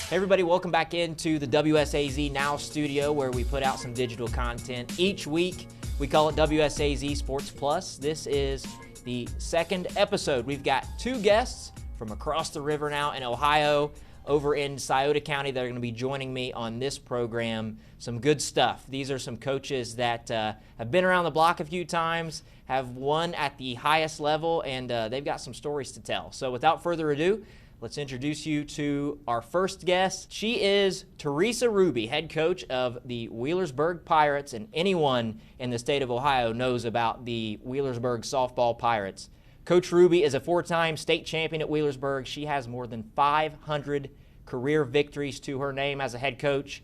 Hey everybody, welcome back into the WSAZ Now studio where we put out some digital content each week. We call it WSAZ Sports Plus. This is the second episode. We've got two guests from across the river now in Ohio, over in Scioto County, that are going to be joining me on this program. Some good stuff. These are some coaches that have been around the block a few times, have won at the highest level, and they've got some stories to tell. So without further ado, let's introduce you to our first guest. She is Teresa Ruby, head coach of the Wheelersburg Pirates, and anyone in the state of Ohio knows about the Wheelersburg softball Pirates. Coach Ruby is a four-time state champion at Wheelersburg. She has more than 500 career victories to her name as a head coach,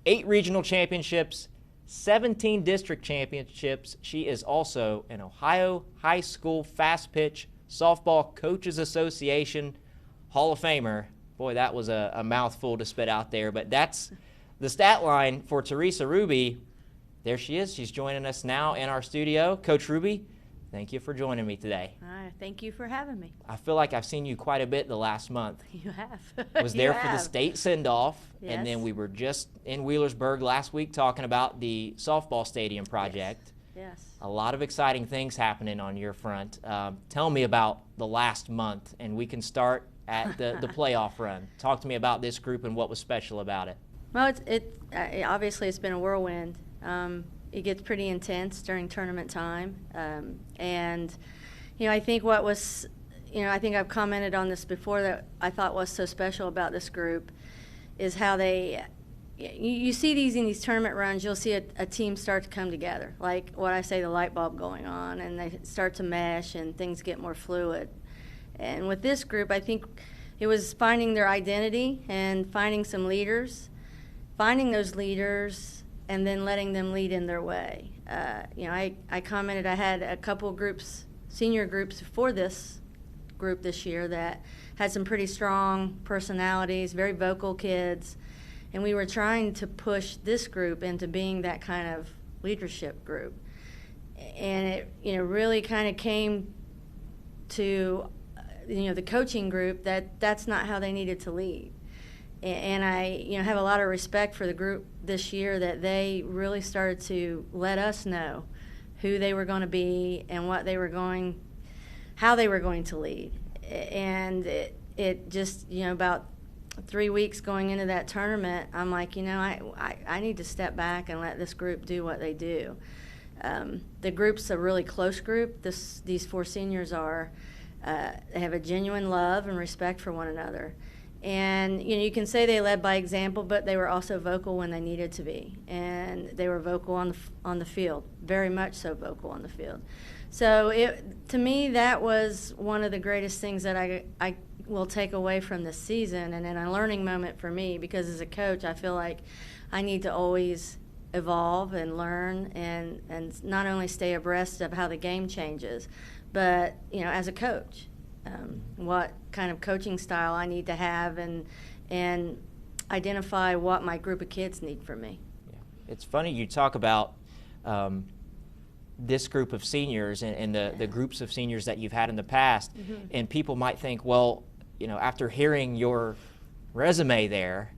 8 regional championships, 17 district championships. She is also an Ohio High School Fast Pitch Softball Coaches Association Hall of Famer. Boy, that was a mouthful to spit out there, but that's the stat line for Teresa Ruby. There she is. She's joining us now in our studio. Coach Ruby, thank you for joining me today. Thank you for having me. I feel like I've seen you quite a bit the last month. You have. Was there for the state send-off, yes. And then we were just in Wheelersburg last week talking about the softball stadium project. Yes. A lot of exciting things happening on your front. Tell me about the last month, and we can start at the playoff run. Talk to me about this group and what was special about it. Well, obviously it's been a whirlwind. It gets pretty intense during tournament time, and I think what was, I think I've commented on this before, that I thought was so special about this group is how they. You see these in these tournament runs, you'll see a team start to come together, like what I say, the light bulb going on, and they start to mesh and things get more fluid. And with this group, I think it was finding their identity and finding some leaders, finding those leaders, and then letting them lead in their way. I commented I had a couple groups, senior groups for this group this year that had some pretty strong personalities, very vocal kids, and we were trying to push this group into being that kind of leadership group. And it really kind of came to the coaching group that's not how they needed to lead. And I have a lot of respect for the group this year that they really started to let us know who they were going to be and how they were going to lead. And it just, about 3 weeks going into that tournament, I'm like, I need to step back and let this group do what they do. The group's a really close group. These 4 seniors are. They have a genuine love and respect for one another. And, you can say they led by example, but they were also vocal when they needed to be. And they were vocal on the field, very much so vocal on the field. So to me, that was one of the greatest things that I will take away from this season, and then a learning moment for me, because as a coach, I feel like I need to always evolve and learn and not only stay abreast of how the game changes, but, as a coach, what kind of coaching style I need to have and identify what my group of kids need from me. Yeah. It's funny you talk about this group of seniors and the groups of seniors that you've had in the past, mm-hmm. and people might think, well, after hearing your resume there,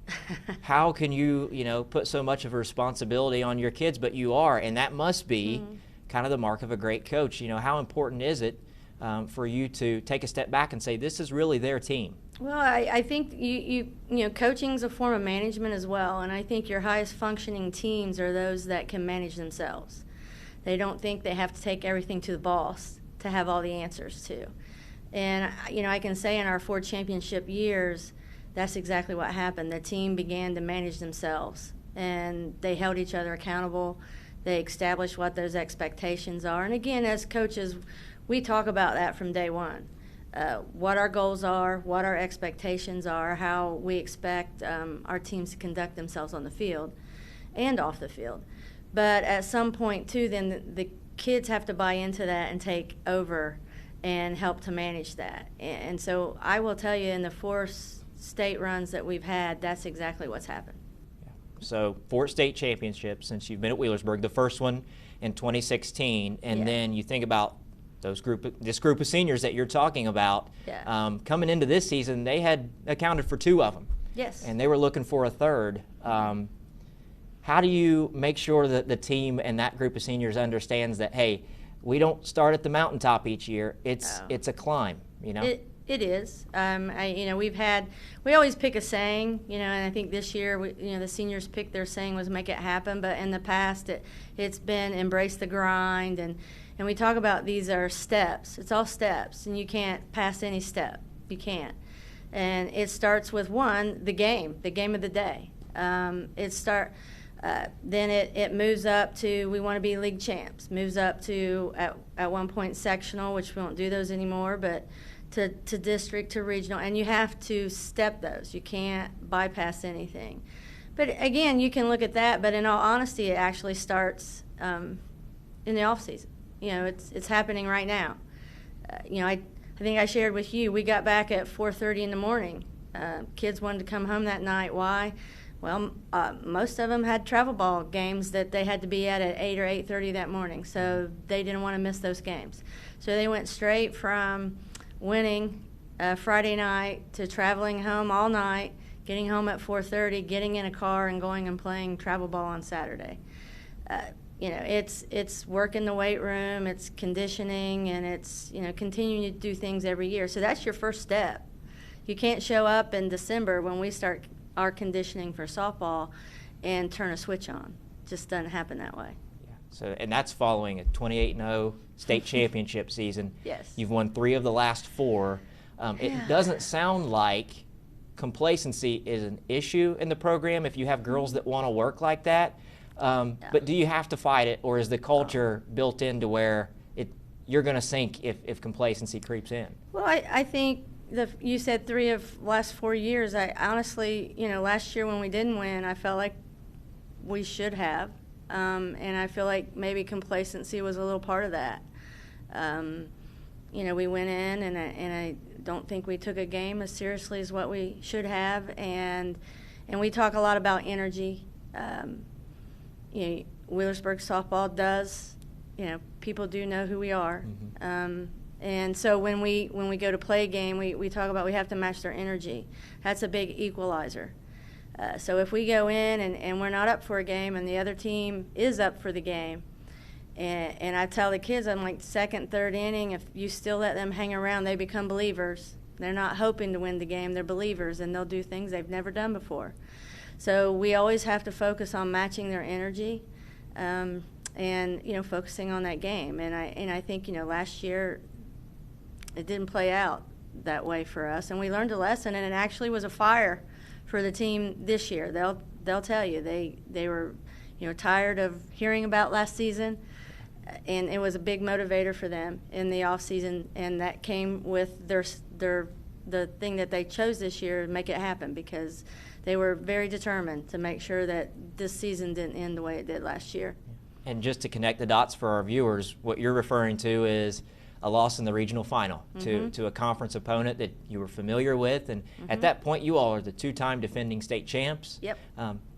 how can you, put so much of a responsibility on your kids? But you are, and that must be mm-hmm. kind of the mark of a great coach. How important is it for you to take a step back and say, this is really their team? Well, I think coaching's a form of management as well, and I think your highest functioning teams are those that can manage themselves. They don't think they have to take everything to the boss to have all the answers to. And, I can say in our 4 championship years, that's exactly what happened. The team began to manage themselves, and they held each other accountable. They established what those expectations are. And again, as coaches, we talk about that from day one, what our goals are, what our expectations are, how we expect our teams to conduct themselves on the field and off the field. But at some point, too, then the kids have to buy into that and take over and help to manage that. And so I will tell you, in the 4 state runs that we've had, that's exactly what's happened. Yeah. So 4 state championships since you've been at Wheelersburg, the first one in 2016, and then you think about this group of seniors that you're talking about. Coming into this season, they had accounted for 2 of them. Yes. And they were looking for a third. How do you make sure that the team and that group of seniors understands that, hey, we don't start at the mountaintop each year. It's a climb, you know? It is. We always pick a saying, and I think this year, the seniors picked their saying was make it happen. But in the past, it's been embrace the grind. And we talk about these are steps. It's all steps, and you can't pass any step. You can't. And it starts with the game of the day. Then it moves up to we want to be league champs. Moves up to at one point sectional, which we don't do those anymore, but to district, to regional, and you have to step those. You can't bypass anything. But again, you can look at that, but in all honesty, it actually starts in the off season. It's happening right now. I think I shared with you, we got back at 4:30 in the morning. Kids wanted to come home that night. Why? Well, most of them had travel ball games that they had to be at 8 or 8:30 that morning, so they didn't want to miss those games. So they went straight from winning Friday night to traveling home all night, getting home at 4:30, getting in a car and going and playing travel ball on Saturday. It's work in the weight room, it's conditioning, and it's continuing to do things every year. So that's your first step. You can't show up in December when we start our conditioning for softball and turn a switch on. It just doesn't happen that way. So, and that's following a 28-0 state championship season. Yes. You've won 3 of the last 4. It doesn't sound like complacency is an issue in the program if you have girls that want to work like that. But do you have to fight it, or is the culture built into where you're going to sink if complacency creeps in? Well, I think you said 3 of last 4 years. I honestly, last year when we didn't win, I felt like we should have. And I feel like maybe complacency was a little part of that. We went in, and I don't think we took a game as seriously as what we should have. And we talk a lot about energy. Wheelersburg softball does. People do know who we are. Mm-hmm. And so when we go to play a game, we talk about we have to match their energy. That's a big equalizer. So if we go in and we're not up for a game and the other team is up for the game, and I tell the kids, I'm like, second, third inning, if you still let them hang around, they become believers. They're not hoping to win the game. They're believers, and they'll do things they've never done before. So we always have to focus on matching their energy and, focusing on that game. And I think, last year it didn't play out that way for us, and we learned a lesson, and it actually was a fire for the team this year. They'll tell you they were tired of hearing about last season, and it was a big motivator for them in the off season, and that came with the thing that they chose this year to make it happen, because they were very determined to make sure that this season didn't end the way it did last year. And just to connect the dots for our viewers, what you're referring to is a loss in the regional final to a conference opponent that you were familiar with. And at that point, you all are the 2-time defending state champs. Yep.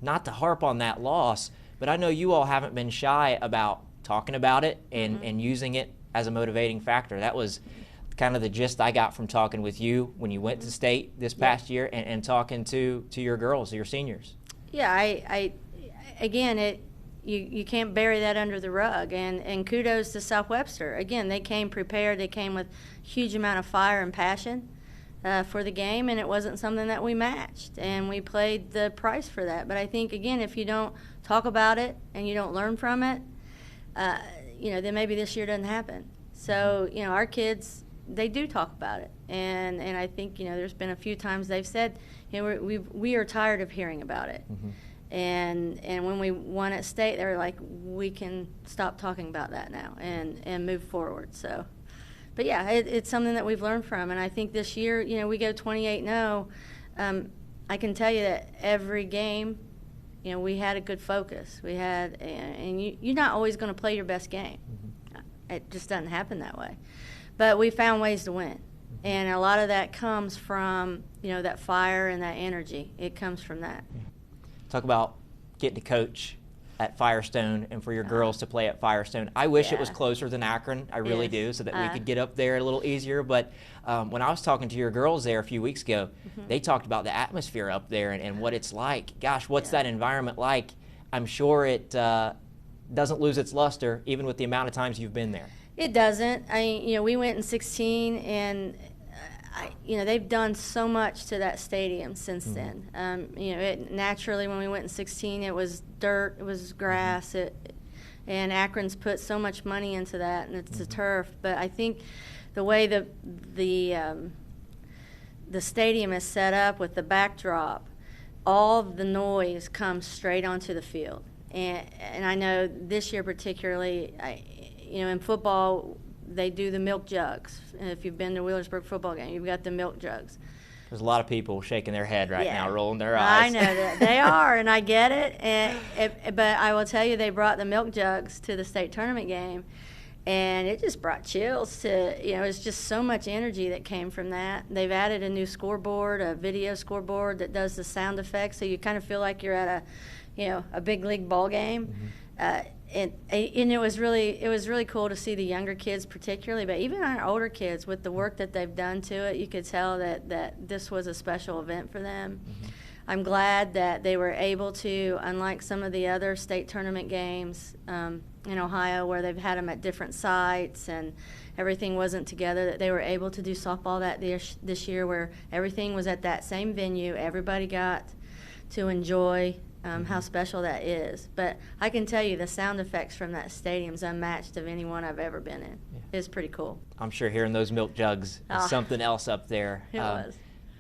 Not to harp on that loss, but I know you all haven't been shy about talking about it and using it as a motivating factor. That was kind of the gist I got from talking with you when you went to state this past year and talking to your girls, your seniors. Yeah, You can't bury that under the rug, and kudos to South Webster. Again, they came prepared. They came with a huge amount of fire and passion for the game, and it wasn't something that we matched, and we paid the price for that. But I think, again, if you don't talk about it and you don't learn from it, then maybe this year doesn't happen. So, our kids, they do talk about it, and I think, there's been a few times they've said, we are tired of hearing about it. Mm-hmm. And when we won at state, they were like, we can stop talking about that now and move forward. So, but yeah, it's something that we've learned from. And I think this year, we go 28-0. I can tell you that every game, we had a good focus. We had, and you're not always going to play your best game. Mm-hmm. It just doesn't happen that way. But we found ways to win. And a lot of that comes from, that fire and that energy. It comes from that. Talk about getting to coach at Firestone and for your girls to play at Firestone. I wish it was Yeah. closer than Akron. I really Yes. do, so that we could get up there a little easier. But when I was talking to your girls there a few weeks ago, they talked about the atmosphere up there and what it's like. Gosh, what's that environment like? I'm sure it doesn't lose its luster even with the amount of times you've been there. It doesn't. We went in 16, and they've done so much to that stadium since then. Naturally, when we went in 16, it was dirt, it was grass, and Akron's put so much money into that, and it's the turf. But I think the way the stadium is set up with the backdrop, all the noise comes straight onto the field. And I know this year particularly, in football, they do the milk jugs. If you've been to Wheelersburg football game, you've got the milk jugs. There's a lot of people shaking their head right now, rolling their I eyes. know that. They are, and I get it. But I will tell you, they brought the milk jugs to the state tournament game, and it just brought chills to, it's just so much energy that came from that. They've added a new scoreboard, a video scoreboard that does the sound effects, so you kind of feel like you're at a big league ball game. And it was really cool to see the younger kids particularly, but even our older kids, with the work that they've done to it, you could tell that this was a special event for them. I'm glad that they were able to, unlike some of the other state tournament games in Ohio where they've had them at different sites and everything wasn't together, that they were able to do softball this year where everything was at that same venue. Everybody got to enjoy how special that is. But I can tell you the sound effects from that stadium's unmatched of any one I've ever been in. It's pretty cool. I'm sure hearing those milk jugs is something else up there. It was.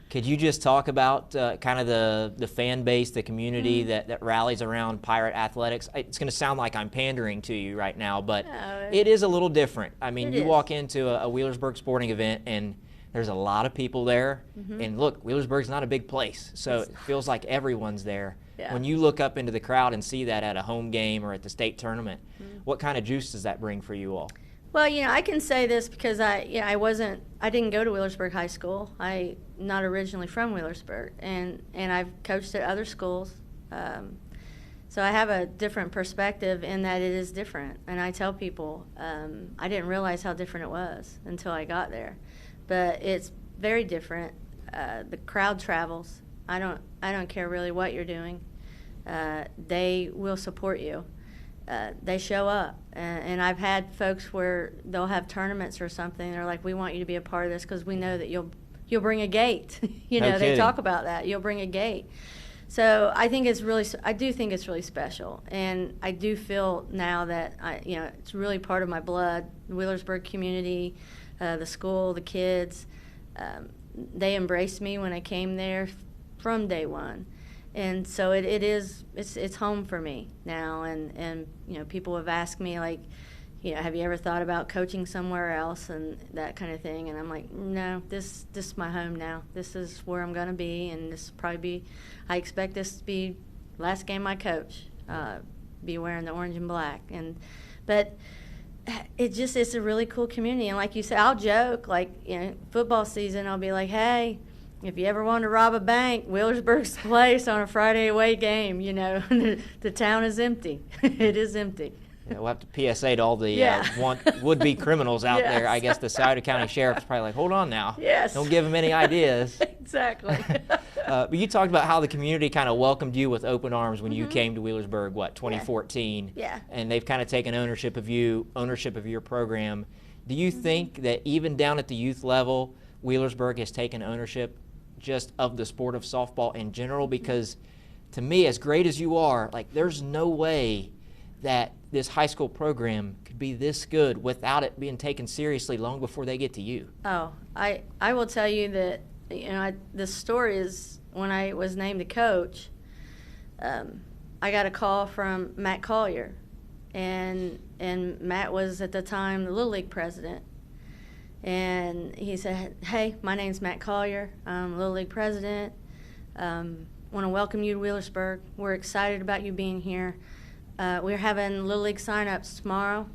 Could you just talk about kind of the fan base, the community that rallies around Pirate Athletics? It's going to sound like I'm pandering to you right now, but it is a little different. I mean, you walk into a Wheelersburg sporting event and there's a lot of people there. And look, Wheelersburg's not a big place, so it feels like everyone's there. Yeah. When you look up into the crowd and see that at a home game or at the state tournament, what kind of juice does that bring for you all? Well, I can say this because I didn't go to Wheelersburg High School. I'm not originally from Wheelersburg, and I've coached at other schools. So I have a different perspective in that it is different. And I tell people, I didn't realize how different it was until I got there. But it's very different. The crowd travels. I don't care really what you're doing. They will support you. They show up, and I've had folks where they'll have tournaments or something. They're like, "We want you to be a part of this because we know that you'll bring a gate." They talk about that. You'll bring a gate. So I do think it's really special, and I do feel now that it's really part of my blood. The Wheelersburg community, the school, the kids, they embraced me when I came there from day one. And so it's home for me now, and people have asked me, like, have you ever thought about coaching somewhere else and that kind of thing, and I'm like, no, this is my home now. This is where I'm going to be, and this will probably be, I expect this to be last game I coach, be wearing the orange and black, but it's a really cool community, and like you said, I'll joke, like, football season, I'll be like, hey, if you ever want to rob a bank, Wheelersburg's the place on a Friday away game. The town is empty. It is empty. Yeah, we'll have to PSA to all the would-be criminals out there. I guess the Scioto County Sheriff's probably like, hold on now. Yes. Don't give them any ideas. Exactly. But you talked about how the community kind of welcomed you with open arms when you came to Wheelersburg, 2014? Yeah. And they've kind of taken ownership of your program. Do you think that even down at the youth level, Wheelersburg has taken ownership just of the sport of softball in general? Because to me, as great as you are, like, there's no way that this high school program could be this good without it being taken seriously long before they get to you. Oh, I will tell you that the story is when I was named the coach, I got a call from Matt Collier, and Matt was at the time the Little League president. And he said, hey, my name's Matt Collier. I'm Little League president. Want to welcome you to Wheelersburg. We're excited about you being here. We're having Little League sign-ups tomorrow.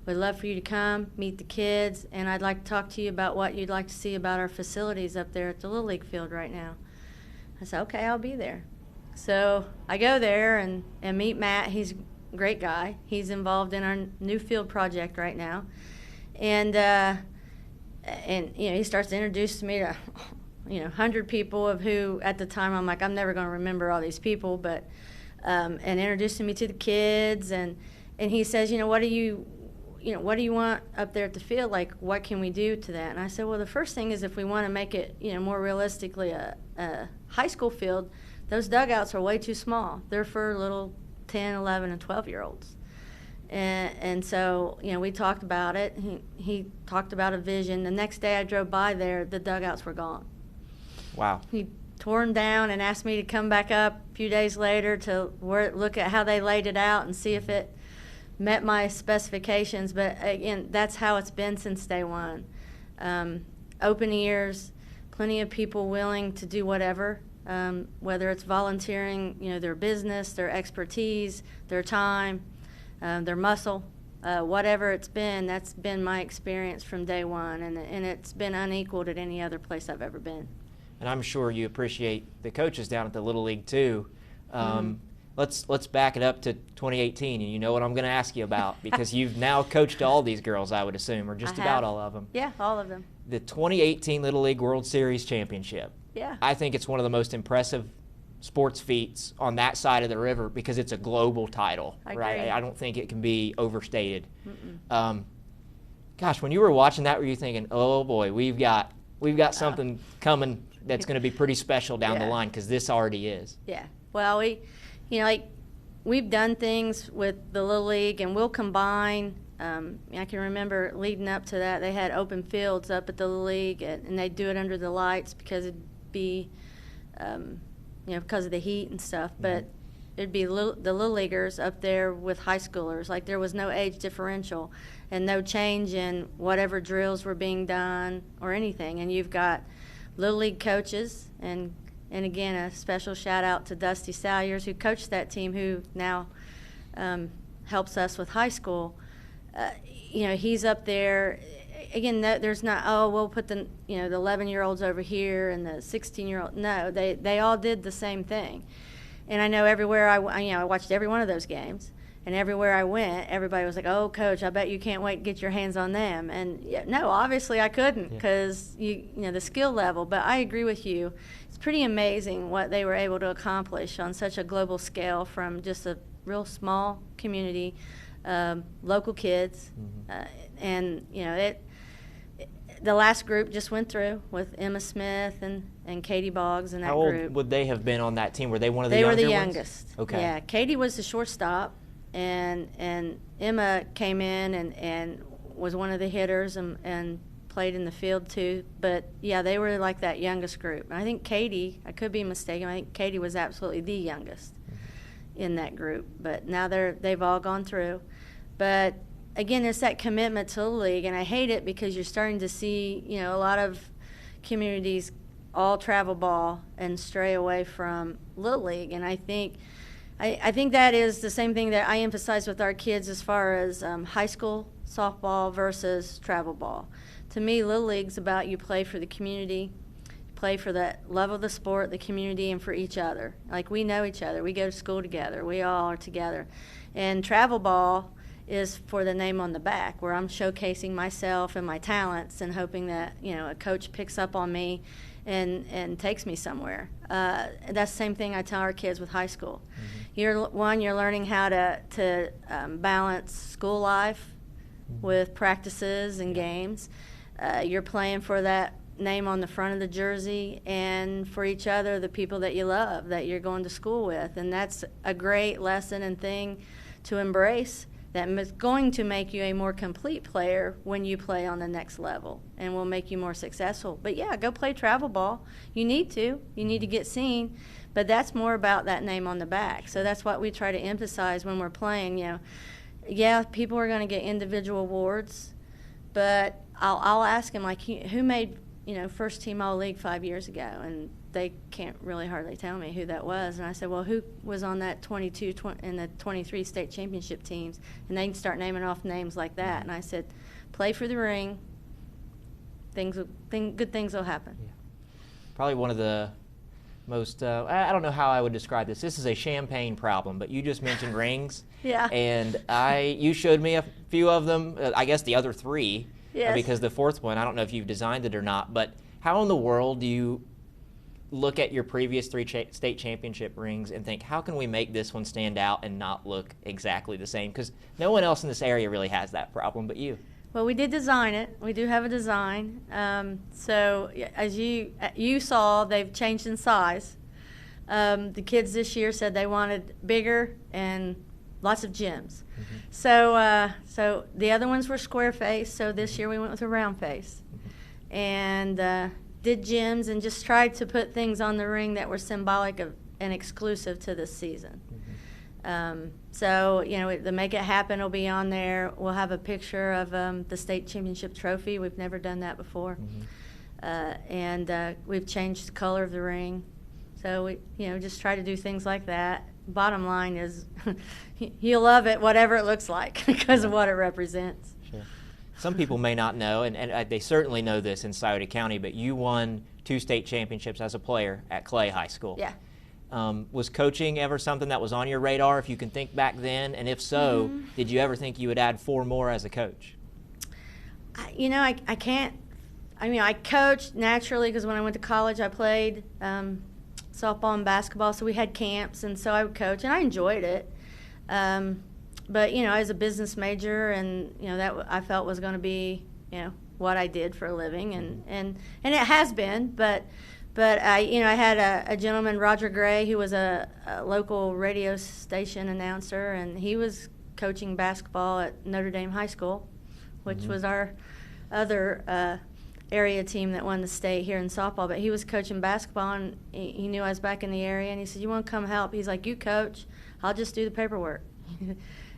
We'd love for you to come, meet the kids, and I'd like to talk to you about what you'd like to see about our facilities up there at the Little League field right now. I said, okay, I'll be there. So I go there and meet Matt. He's great guy. He's involved in our new field project right now. And he starts to introduce me to 100 people of who at the time I'm like, I'm never going to remember all these people, but and introducing me to the kids, and he says, what do you want up there at the field? Like, what can we do to that? And I said, well, the first thing is, if we want to make it more realistically a high school field, those dugouts are way too small. They're for little 10, 11, and 12-year-olds. And so, we talked about it. He talked about a vision. The next day I drove by there, the dugouts were gone. Wow. He tore them down and asked me to come back up a few days later to look at how they laid it out and see if it met my specifications. But again, that's how it's been since day one. Open ears, plenty of people willing to do whatever, whether it's volunteering, their business, their expertise, their time, their muscle, whatever it's been. That's been my experience from day one, and it's been unequaled at any other place I've ever been. And I'm sure you appreciate the coaches down at the Little League too. Let's back it up to 2018, and you know what I'm going to ask you about, because you've now coached all these girls, I would assume, or just about all of them. Yeah, all of them. The 2018 Little League World Series Championship. Yeah. I think it's one of the most impressive sports feats on that side of the river, because it's a global title, right? I don't think it can be overstated. Gosh, when you were watching that, were you thinking, oh boy, we've got something coming that's going to be pretty special down the line, because this already is? Yeah. Well, we've done things with the Little League, and we'll combine. I can remember leading up to that, they had open fields up at the Little League, and they'd do it under the lights because it'd be, because of the heat and stuff. But it'd be the Little Leaguers up there with high schoolers. Like, there was no age differential and no change in whatever drills were being done or anything. And you've got Little League coaches, and again, a special shout out to Dusty Salyers, who coached that team, who now helps us with high school. He's up there. Again, there's not, we'll put the 11-year-olds over here and the 16-year-old. No, they all did the same thing. And I know everywhere I watched every one of those games, and everywhere I went, everybody was like, "Oh, coach, I bet you can't wait to get your hands on them." And no, obviously I couldn't, because the skill level. But I agree with you. It's pretty amazing what they were able to accomplish on such a global scale from just a real small community, local kids, and the last group just went through with Emma Smith and Katie Boggs and that group. How old would they have been on that team? Were they one of the younger ones? They were the youngest. Okay. Yeah, Katie was the shortstop, and Emma came in and was one of the hitters and played in the field too. But yeah, they were like that youngest group. And I think Katie, I could be mistaken, I think Katie was absolutely the youngest in that group. But now they've all gone through. But again, it's that commitment to the league, and I hate it because you're starting to see, a lot of communities all travel ball and stray away from Little League. And I think that is the same thing that I emphasize with our kids as far as high school softball versus travel ball. To me, Little League's about you play for the community, play for the love of the sport, the community, and for each other. Like, we know each other. We go to school together. We all are together. And travel ball is for the name on the back, where I'm showcasing myself and my talents and hoping that a coach picks up on me and takes me somewhere. That's the same thing I tell our kids with high school. You're learning how to balance school life with practices and games. You're playing for that name on the front of the jersey, and for each other, the people that you love, that you're going to school with. And that's a great lesson and thing to embrace. That is going to make you a more complete player when you play on the next level, and will make you more successful. But yeah, go play travel ball. You need to get seen, but that's more about that name on the back. So that's what we try to emphasize when we're playing. Yeah, people are going to get individual awards, but I'll ask them, like, who made first team All-League 5 years ago, and they can't really hardly tell me who that was. And I said, well, who was on that 22 and the 23 state championship teams? And they can start naming off names like that. And I said, play for the ring. Good things will happen. Yeah. Probably one of the most, I don't know how I would describe this. This is a champagne problem, but you just mentioned rings. Yeah. And you showed me a few of them, I guess the other three, yes. Because the fourth one, I don't know if you've designed it or not, but how in the world do you look at your previous three state championship rings and think, how can we make this one stand out and not look exactly the same? Because no one else in this area really has that problem but you. Well, we did design it. We do have a design. So as you saw, they've changed in size. The kids this year said they wanted bigger and lots of gems. Mm-hmm. So the other ones were square face. So this year we went with a round face, and did gems and just tried to put things on the ring that were symbolic of and exclusive to this season. Mm-hmm. So, the Make It Happen will be on there. We'll have a picture of the state championship trophy. We've never done that before. Mm-hmm. And we've changed the color of the ring. So we, just try to do things like that. Bottom line is you'll love it, whatever it looks like, because of what it represents. Sure. Some people may not know, and they certainly know this in Scioto County, but you won 2 state championships as a player at Clay High School. Yeah. Was coaching ever something that was on your radar, if you can think back then? And if so, mm-hmm. Did you ever think you would add 4 more as a coach? I can't. I coached naturally because when I went to college, I played softball and basketball, so we had camps, and so I would coach, and I enjoyed it. But, I was a business major, and, that I felt was going to be, what I did for a living, and it has been, but I had a gentleman, Roger Gray, who was a local radio station announcer, and he was coaching basketball at Notre Dame High School, which mm-hmm. was our other area team that won the state here in softball. But he was coaching basketball, and he knew I was back in the area, and he said, "You want to come help?" He's like, "You coach, I'll just do the paperwork."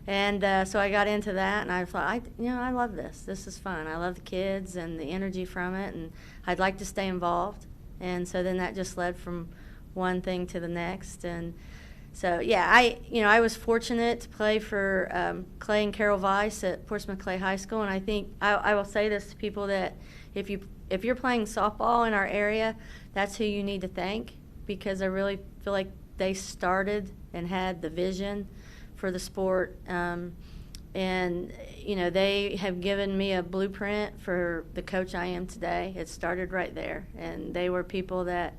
And so I got into that, and I thought, I love this. This is fun. I love the kids and the energy from it, and I'd like to stay involved. And so then that just led from one thing to the next. And so, I was fortunate to play for Clay and Carol Weiss at Portsmouth Clay High School. And I think I will say this to people, that if you're playing softball in our area, that's who you need to thank, because I really feel like they started and had the vision for the sport. And, they have given me a blueprint for the coach I am today. It started right there. And they were people that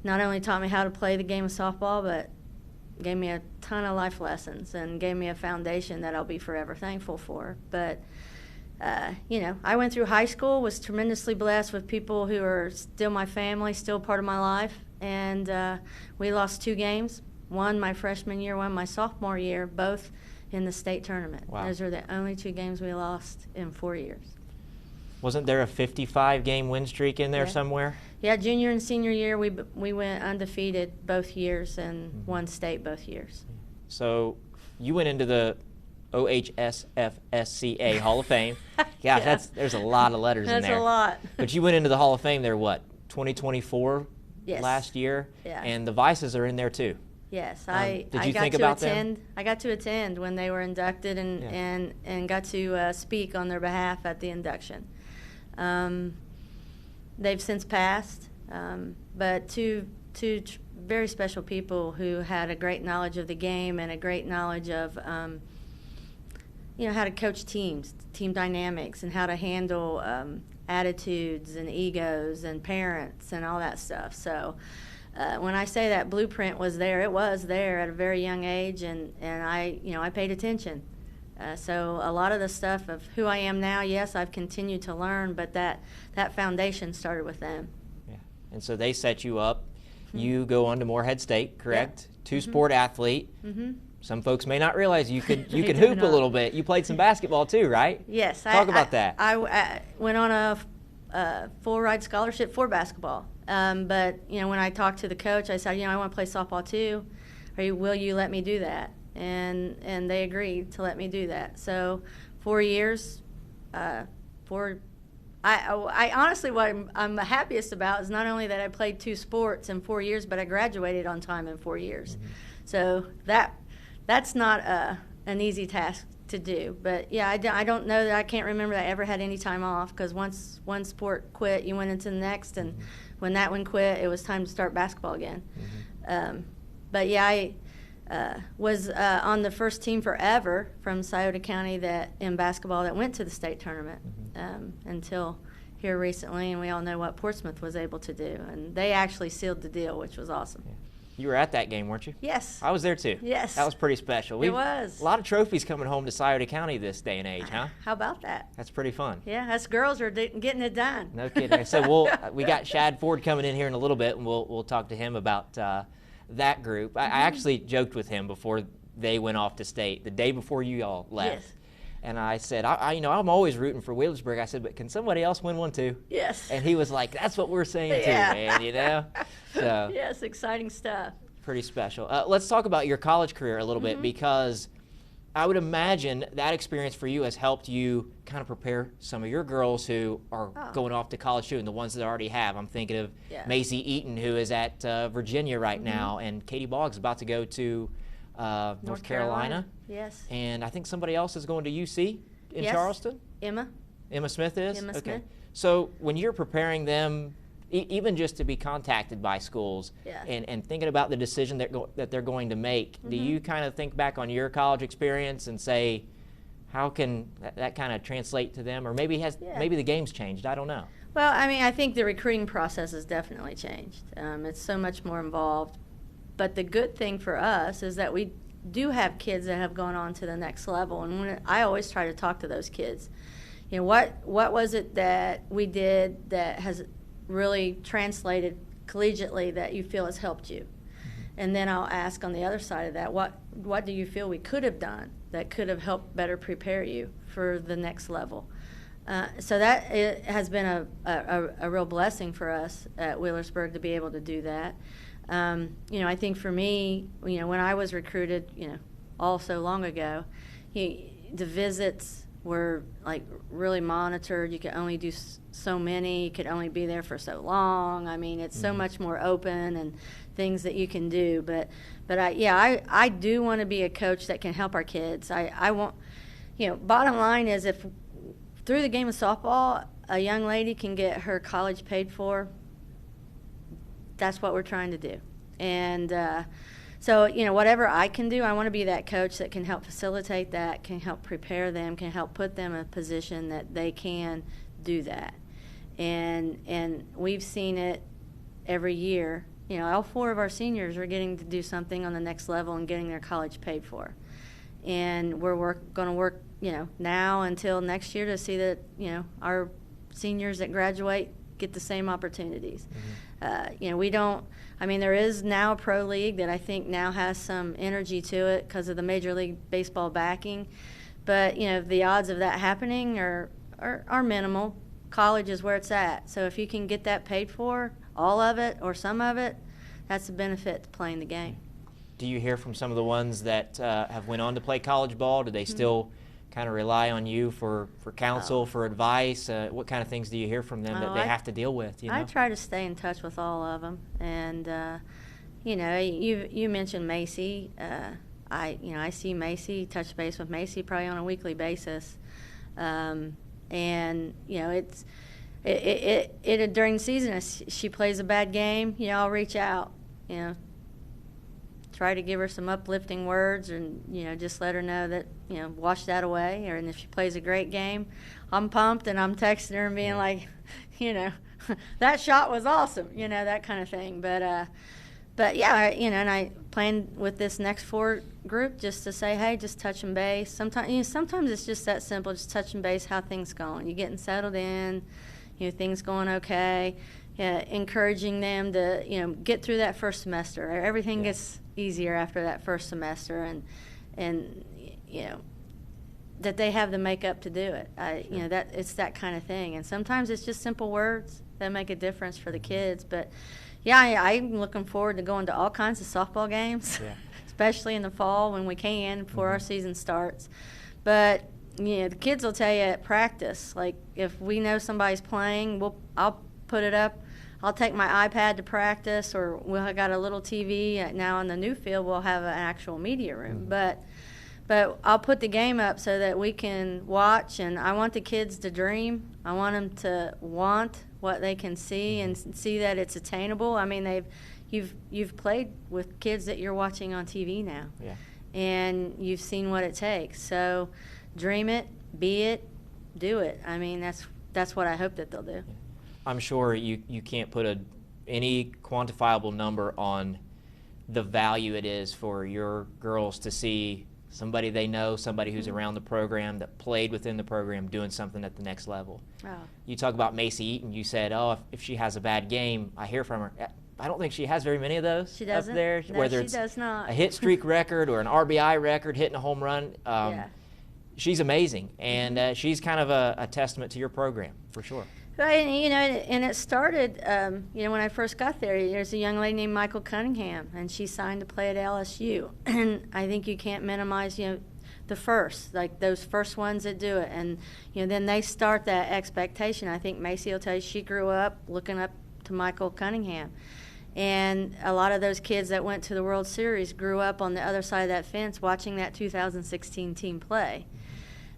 not only taught me how to play the game of softball, but gave me a ton of life lessons and gave me a foundation that I'll be forever thankful for. But, I went through high school, was tremendously blessed with people who are still my family, still part of my life. And we lost 2 games, one my freshman year, one my sophomore year, both in the state tournament. Wow. Those are the only 2 games we lost in 4 years. Wasn't there a 55-game win streak in there somewhere? Yeah, junior and senior year, we went undefeated both years and mm-hmm. won state both years. So you went into the OHSFSCA Hall of Fame. Gosh, there's a lot of letters in there. That's a lot. But you went into the Hall of Fame there, 2024 yes. last year? Yeah. And the Vices are in there too. Yes, did you think about them? I got to attend when they were inducted and got to speak on their behalf at the induction. They've since passed, but two very special people who had a great knowledge of the game and a great knowledge of how to coach teams, team dynamics, and how to handle attitudes and egos and parents and all that stuff. So. When I say that blueprint was there, it was there at a very young age, and I paid attention. So a lot of the stuff of who I am now, yes, I've continued to learn, but that foundation started with them. Yeah, and so they set you up. Mm-hmm. You go on to Morehead State, correct? Yeah. Two-sport mm-hmm. athlete. Mm-hmm. Some folks may not realize you could hoop a little bit. You played some basketball too, right? Yes. Talk about that. I went on a full-ride scholarship for basketball. But, when I talked to the coach, I said, I want to play softball too. Will you let me do that? And they agreed to let me do that. So 4 years, I honestly, what I'm the happiest about is not only that I played 2 sports in 4 years, but I graduated on time in 4 years. Mm-hmm. So that's not an easy task to do. But, yeah, I don't know that I can't remember that I ever had any time off, because once one sport quit, you went into the next, and when that one quit, it was time to start basketball again. But yeah, I was on the first team forever from Scioto County in basketball that went to the state tournament until here recently, and we all know what Portsmouth was able to do, and they actually sealed the deal, which was awesome. Yeah. You were at that game, weren't you? Yes. I was there too. Yes. That was pretty special. It was. A lot of trophies coming home to Scioto County this day and age, huh? How about that? That's pretty fun. Yeah, us girls are getting it done. No kidding. So we got Shad Ford coming in here in a little bit, and we'll talk to him about that group. I actually joked with him before they went off to state, the day before you all left. Yes. And I said, I'm always rooting for Wheelersburg. I said, but can somebody else win one too? Yes. And he was like, that's what we're saying too, man, So yes, exciting stuff. Pretty special. Let's talk about your college career a little bit, because I would imagine that experience for you has helped you kind of prepare some of your girls who are going off to college too, and the ones that already have. I'm thinking of Macy Eaton, who is at Virginia right now, and Katie Boggs about to go to North Carolina. Yes. And I think somebody else is going to UC in Charleston. Emma Smith is? Emma Smith. So when you're preparing them, even just to be contacted by schools and thinking about the decision that they're going to make, do you kind of think back on your college experience and say, how can that kind of translate to them? Or maybe the game's changed. I don't know. Well, I mean, I think the recruiting process has definitely changed. It's so much more involved. But the good thing for us is that we do have kids that have gone on to the next level. And I always try to talk to those kids. You know, what was it that we did that has really translated collegiately that you feel has helped you? And then I'll ask on the other side of that, what do you feel we could have done that could have helped better prepare you for the next level? So that has been a real blessing for us at Wheelersburg to be able to do that. I think for me, when I was recruited, all so long ago, the visits were like really monitored. You could only do so many. You could only be there for so long. I mean, it's so much more open and things that you can do. But I do want to be a coach that can help our kids. I want, bottom line is if through the game of softball, a young lady can get her college paid for, that's what we're trying to do. And so, whatever I can do, I want to be that coach that can help facilitate that, can help prepare them, can help put them in a position that they can do that. And we've seen it every year. All 4 of our seniors are getting to do something on the next level and getting their college paid for. And we're going to work, now until next year to see that, our seniors that graduate get the same opportunities. There is now a pro league that I think now has some energy to it because of the Major League Baseball backing. But, the odds of that happening are minimal. College is where it's at. So if you can get that paid for, all of it or some of it, that's a benefit to playing the game. Do you hear from some of the ones that have went on to play college ball? Do they still kind of rely on you for counsel, for advice? What kind of things do you hear from them that they have to deal with? I try to stay in touch with all of them. And, you mentioned Macy. I see Macy, touch base with Macy probably on a weekly basis. It's during the season, if she plays a bad game, I'll reach out, try to give her some uplifting words and, just let her know that, wash that away. And if she plays a great game, I'm pumped and I'm texting her and being like, that shot was awesome, that kind of thing. But yeah, and I plan with this next 4 group just to say, hey, just touching base. Sometimes it's just that simple, just touching base, how things going. You getting settled in, things going okay. Encouraging them to, get through that first semester. Everything gets easier after that first semester, and that they have the makeup to do it. That it's that kind of thing. And sometimes it's just simple words that make a difference for the kids. But I'm looking forward to going to all kinds of softball games, especially in the fall when we can before our season starts. But the kids will tell you at practice, like if we know somebody's playing, I'll put it up. I'll take my iPad to practice, or we'll got a little TV. Now in the new field, we'll have an actual media room. But I'll put the game up so that we can watch, and I want the kids to dream. I want them to want what they can see and see that it's attainable. I mean, you've played with kids that you're watching on TV now, and you've seen what it takes. So dream it, be it, do it. I mean, that's what I hope that they'll do. I'm sure you can't put any quantifiable number on the value it is for your girls to see somebody they know, somebody who's around the program, that played within the program, doing something at the next level. Oh. You talk about Macy Eaton. You said, if she has a bad game, I hear from her. I don't think she has very many of those she doesn't. Up there. No, whether she it's does not. a hit streak record or an RBI record, hitting a home run. She's amazing, and she's kind of a testament to your program, for sure. Right, and it started, when I first got there's a young lady named Michael Cunningham, and she signed to play at LSU. And I think you can't minimize, the first, like those first ones that do it. And, then they start that expectation. I think Macy will tell you she grew up looking up to Michael Cunningham. And a lot of those kids that went to the World Series grew up on the other side of that fence watching that 2016 team play.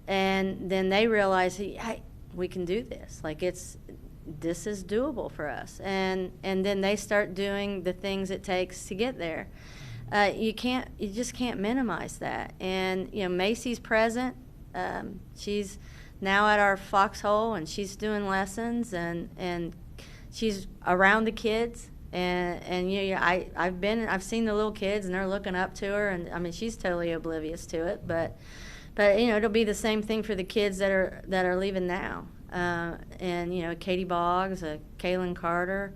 And then they realized, hey, we can do this. Like this is doable for us. And then they start doing the things it takes to get there. You just can't minimize that. And Macy's present. She's now at our foxhole, and she's doing lessons, and she's around the kids. And I've seen the little kids, and they're looking up to her, and I mean she's totally oblivious to it, but it'll be the same thing for the kids that are leaving now. And Katie Boggs, Kaylin Carter,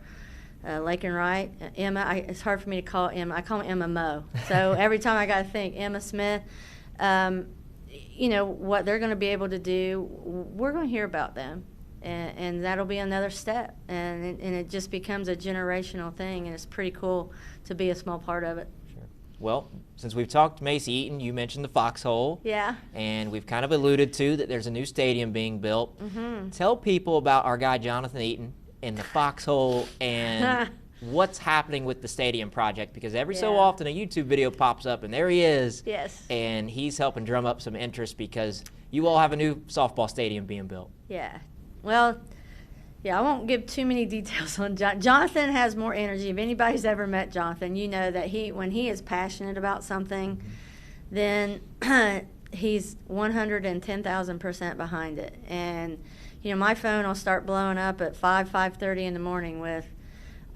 Lakin Wright, Emma. It's hard for me to call Emma. I call Emma Mo. So every time I got to think Emma Smith. What they're going to be able to do. We're going to hear about them, and that'll be another step. And it just becomes a generational thing, and it's pretty cool to be a small part of it. Well, since we've talked Macy Eaton, you mentioned the Foxhole. Yeah. And we've kind of alluded to that there's a new stadium being built. Mm-hmm. Tell people about our guy Jonathan Eaton and the Foxhole and what's happening with the stadium project, because every so often a YouTube video pops up and there he is. Yes. And he's helping drum up some interest because you all have a new softball stadium being built. Yeah. Well, I won't give too many details on Jonathan. Has more energy. If anybody's ever met Jonathan, you know that when he is passionate about something, then he's 110,000% behind it. And my phone will start blowing up at 5:30 in the morning with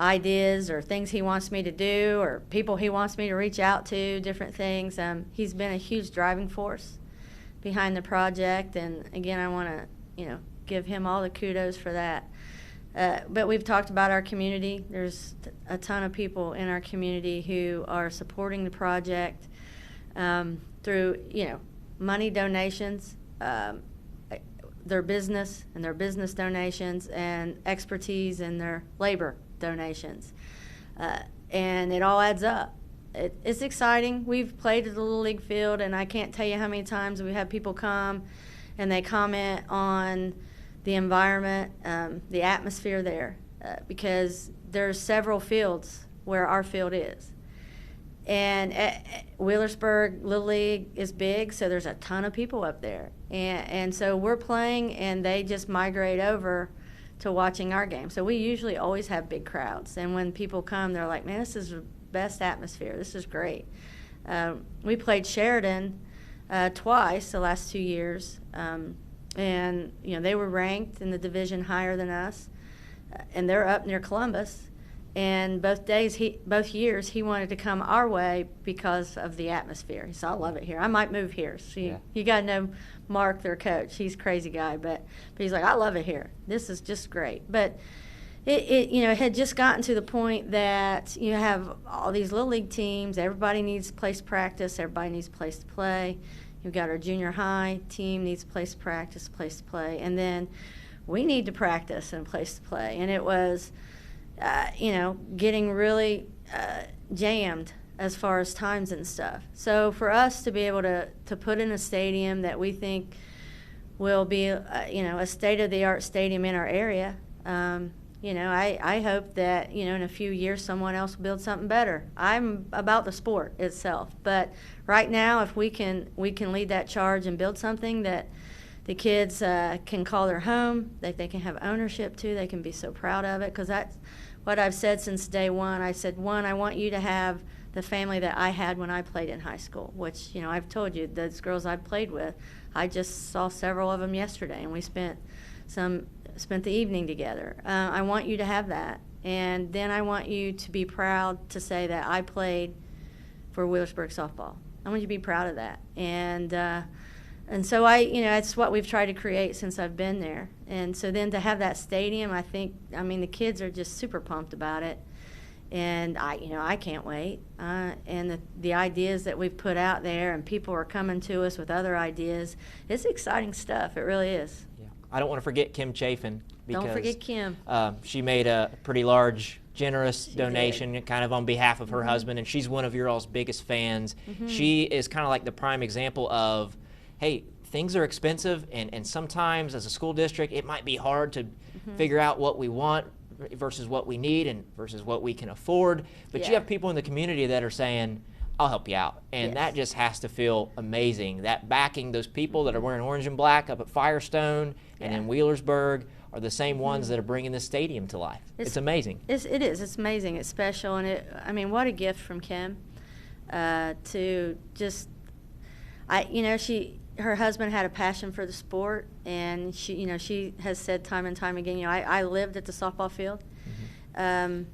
ideas or things he wants me to do or people he wants me to reach out to, different things. He's been a huge driving force behind the project, and again, I want to give him all the kudos for that. But we've talked about our community. There's a ton of people in our community who are supporting the project through, money donations, their business donations, and expertise and their labor donations. And it all adds up. It's exciting. We've played at the Little League field, and I can't tell you how many times we have people come and they comment on the environment, the atmosphere there, because there's several fields where our field is. And Wheelersburg Little League is big, so there's a ton of people up there. And so we're playing, and they just migrate over to watching our game. So we usually always have big crowds. And when people come, they're like, man, this is the best atmosphere. This is great. We played Sheridan twice the last 2 years. And they were ranked in the division higher than us, and they're up near Columbus. And both years he wanted to come our way because of the atmosphere. He said, I love it here. I might move here. So you got to know Mark, their coach. He's a crazy guy, but he's like, I love it here. This is just great. But it had just gotten to the point that you have all these Little League teams. Everybody needs a place to practice. Everybody needs a place to play. You've got our junior high team needs a place to practice, a place to play. And then we need to practice and a place to play. And it was, getting really jammed as far as times and stuff. So for us to be able to put in a stadium that we think will be, a state-of-the-art stadium in our area, I hope that, in a few years someone else will build something better. I'm about the sport itself. But right now, if we can lead that charge and build something that the kids can call their home, that they can have ownership to, they can be so proud of it, because that's what I've said since day one. I said, one, I want you to have the family that I had when I played in high school, which, you know, I've told you, those girls I played with, I just saw several of them yesterday, and we spent the evening together. I want you to have that, and then I want you to be proud to say that I played for Wheelersburg softball. I want you to be proud of that, and so it's what we've tried to create since I've been there. And so then to have that stadium, I mean, the kids are just super pumped about it. And I can't wait. And the ideas that we've put out there, and people are coming to us with other ideas. It's exciting stuff. It really is. Yeah. I don't want to forget Kim Chafin. Don't forget Kim. She made a pretty large, generous donation kind of on behalf of her husband, and she's one of your all's biggest fans. She is kind of like the prime example of, hey, things are expensive, and sometimes as a school district it might be hard to figure out what we want versus what we need and versus what we can afford. But you have people in the community that are saying, I'll help you out. And that just has to feel amazing. That backing those people that are wearing orange and black up at Firestone and in Wheelersburg are the same ones that are bringing this stadium to life. It's amazing. It is. It's amazing. It's special. And what a gift from Kim to just, her husband had a passion for the sport, and she has said time and time again, I lived at the softball field, and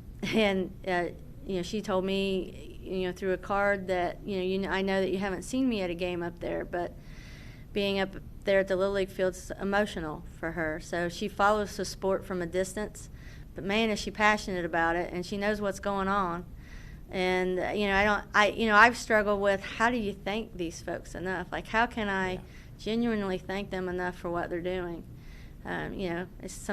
she told me, through a card that, I know that you haven't seen me at a game up there, but being up there at the Little League field's emotional for her. So she follows the sport from a distance, but man, is she passionate about it, and she knows what's going on. And I've struggled with, how do you thank these folks enough? Like, how can I genuinely thank them enough for what they're doing? It's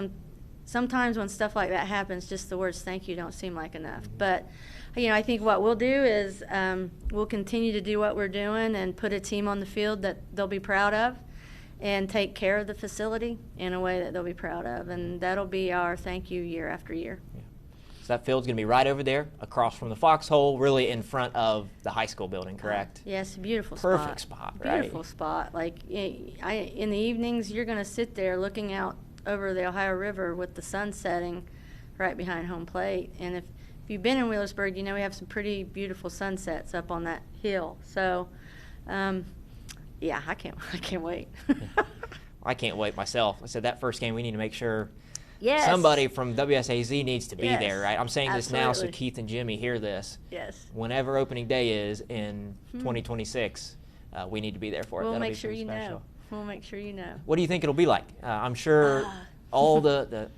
sometimes when stuff like that happens, just the words thank you don't seem like enough. But I think what we'll do is we'll continue to do what we're doing and put a team on the field that they'll be proud of, and take care of the facility in a way that they'll be proud of, and that'll be our thank you year after year. So that field's going to be right over there, across from the foxhole, really in front of the high school building, correct? Yes, beautiful spot. Perfect spot, right? Beautiful spot. Like, in the evenings, you're going to sit there looking out over the Ohio River with the sun setting right behind home plate. And if you've been in Wheelersburg, we have some pretty beautiful sunsets up on that hill. So, I can't wait. I can't wait myself. I said that first game, we need to make sure somebody from WSAZ needs to be there, right? I'm saying this now so Keith and Jimmy hear this. Yes. Whenever opening day is in 2026, we need to be there for it. We'll That'll make be sure you special. know. We'll make sure you know. What do you think it'll be like? I'm sure all the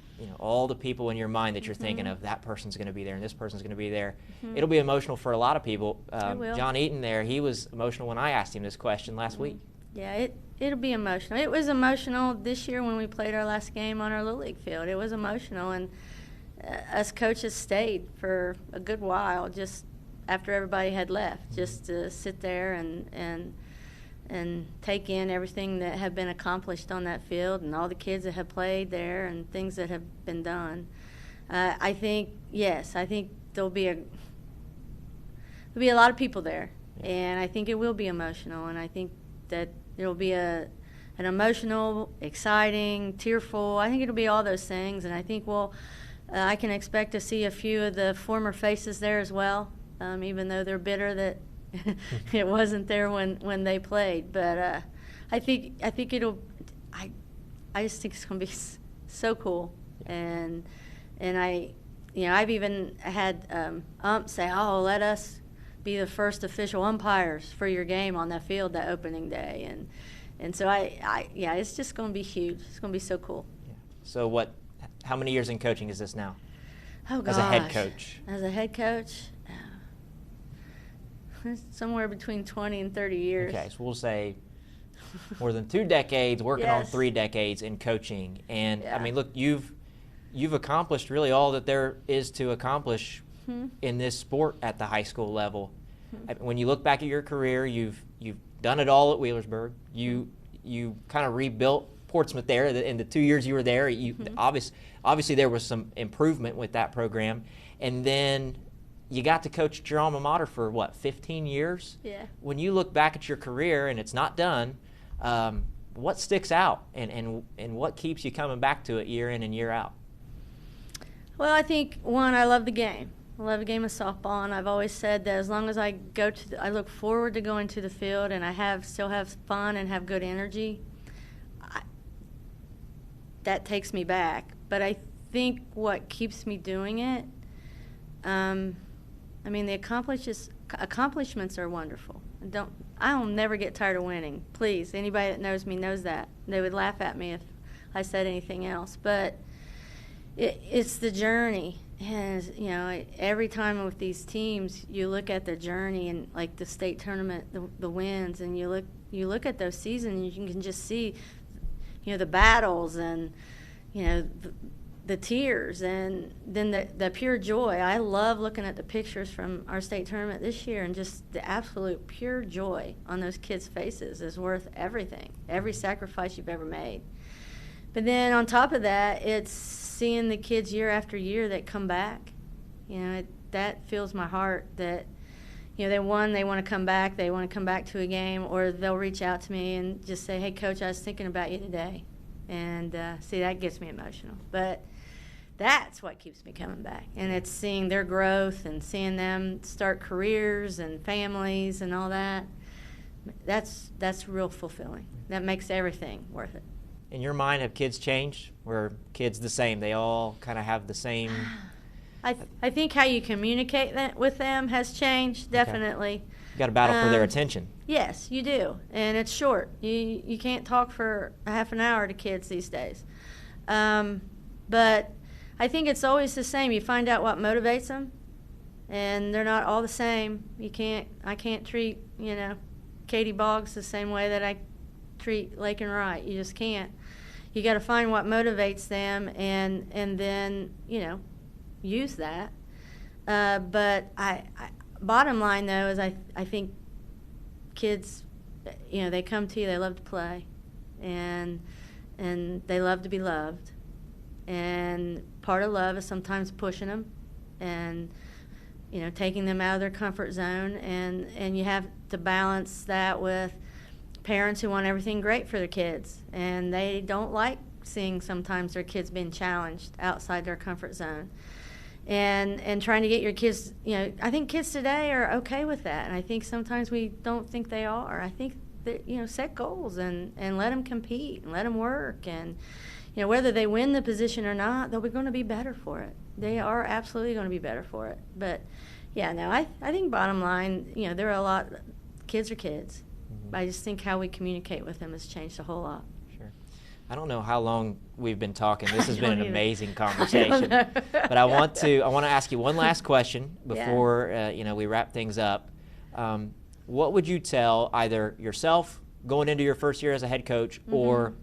people in your mind that you're thinking of, that person's going to be there and this person's going to be there. It'll be emotional for a lot of people. John Eaton there, he was emotional when I asked him this question last week. Yeah, it'll be emotional. It was emotional this year when we played our last game on our Little League field. It was emotional, and us coaches stayed for a good while just after everybody had left, just to sit there and take in everything that had been accomplished on that field and all the kids that have played there and things that have been done. I think there'll be a lot of people there, and I think it will be emotional, and I think that it'll be an emotional, exciting, tearful. I think it'll be all those things, and I think I can expect to see a few of the former faces there as well, even though they're bitter that it wasn't there when they played. But I think it'll. I just think it's going to be so cool, and I've even had umps say, "Oh, let us be the first official umpires for your game on that field that opening day," and so it's just going to be huge. It's going to be so cool. Yeah. So how many years in coaching is this now? Oh gosh. As a head coach. As a head coach, somewhere between 20 and 30 years. Okay, so we'll say more than 2 decades, working on 3 decades in coaching. And I mean, look, you've accomplished really all that there is to accomplish in this sport at the high school level. When you look back at your career, you've done it all at Wheelersburg. You kind of rebuilt Portsmouth there in the 2 years you were there. Obviously there was some improvement with that program, and then you got to coach at your alma mater for 15 years? Yeah. When you look back at your career and it's not done, what sticks out, and what keeps you coming back to it year in and year out? Well, I think, one, I love the game. I love the game of softball, and I've always said that as long as I I look forward to going to the field, and I still have fun and have good energy, that takes me back. But I think what keeps me doing it, the accomplishments are wonderful. I'll never get tired of winning. Please, anybody that knows me knows that. They would laugh at me if I said anything else. But it's the journey. And, every time with these teams, you look at the journey and, like, the state tournament, the wins, and you look at those seasons, and you can just see, the battles and, the tears, and then the pure joy. I love looking at the pictures from our state tournament this year, and just the absolute pure joy on those kids' faces is worth everything, every sacrifice you've ever made. But then on top of that, it's seeing the kids year after year that come back. That fills my heart that, they want to come back, they want to come back to a game, or they'll reach out to me and just say, hey, Coach, I was thinking about you today. And, see, that gets me emotional. But that's what keeps me coming back. And it's seeing their growth and seeing them start careers and families and all that. That's real fulfilling. That makes everything worth it. In your mind, have kids changed? Were kids the same? They all kind of have the same? I think how you communicate with them has changed, definitely. Okay. You got to battle for their attention. Yes, you do. And it's short. You can't talk for a half an hour to kids these days. But I think it's always the same. You find out what motivates them, and they're not all the same. I can't treat, Katie Boggs the same way that I treat Lakin Wright. You just can't. You got to find what motivates them, and then use that. But I bottom line though is I think kids, they come to you, they love to play, and they love to be loved, and part of love is sometimes pushing them and taking them out of their comfort zone, and you have to balance that with parents who want everything great for their kids, and they don't like seeing sometimes their kids being challenged outside their comfort zone, and trying to get your kids, I think kids today are okay with that, and I think sometimes we don't think they are. I think that, set goals and let them compete and let them work, and whether they win the position or not, they're going to be better for it. They are absolutely going to be better for it. But I think bottom line, there are a lot, kids are kids. I just think how we communicate with them has changed a whole lot. Sure. I don't know how long we've been talking. This has been an amazing conversation. But I want to ask you one last question before we wrap things up. What would you tell either yourself going into your first year as a head coach, or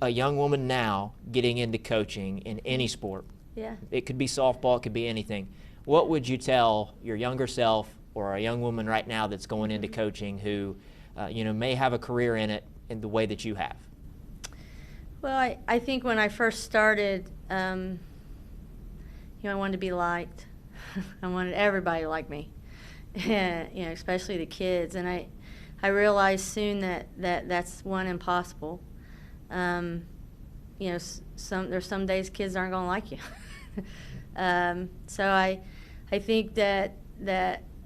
a young woman now getting into coaching in any sport? Yeah. It could be softball, it could be anything. What would you tell your younger self, or a young woman right now that's going into coaching who, may have a career in it in the way that you have? Well, I think when I first started, I wanted to be liked. I wanted everybody to like me, especially the kids. And I realized soon that's impossible. There's some days kids aren't going to like you. So I think that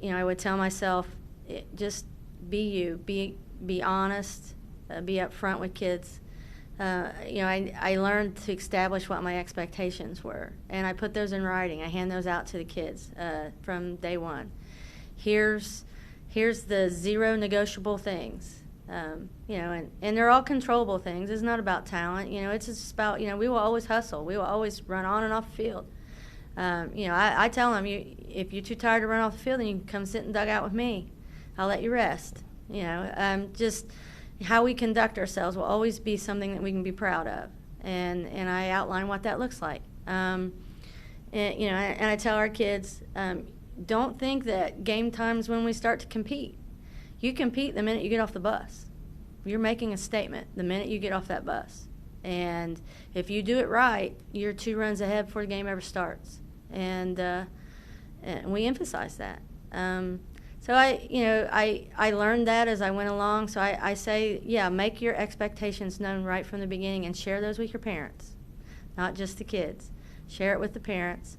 I would tell myself, just be you, be honest, be upfront with kids. I learned to establish what my expectations were, and I put those in writing. I hand those out to the kids from day one. Here's the 0 negotiable things, and they're all controllable things. It's not about talent. It's just about, we will always hustle. We will always run on and off the field. I tell them, if you're too tired to run off the field, then you can come sit in the dugout with me. I'll let you rest. Just how we conduct ourselves will always be something that we can be proud of, and I outline what that looks like. And I tell our kids, don't think that game time's when we start to compete. You compete the minute you get off the bus. You're making a statement the minute you get off that bus. And if you do it right, you're 2 runs ahead before the game ever starts. And we emphasize that. So So I learned that as I went along. So I say, yeah, make your expectations known right from the beginning and share those with your parents, not just the kids. Share it with the parents.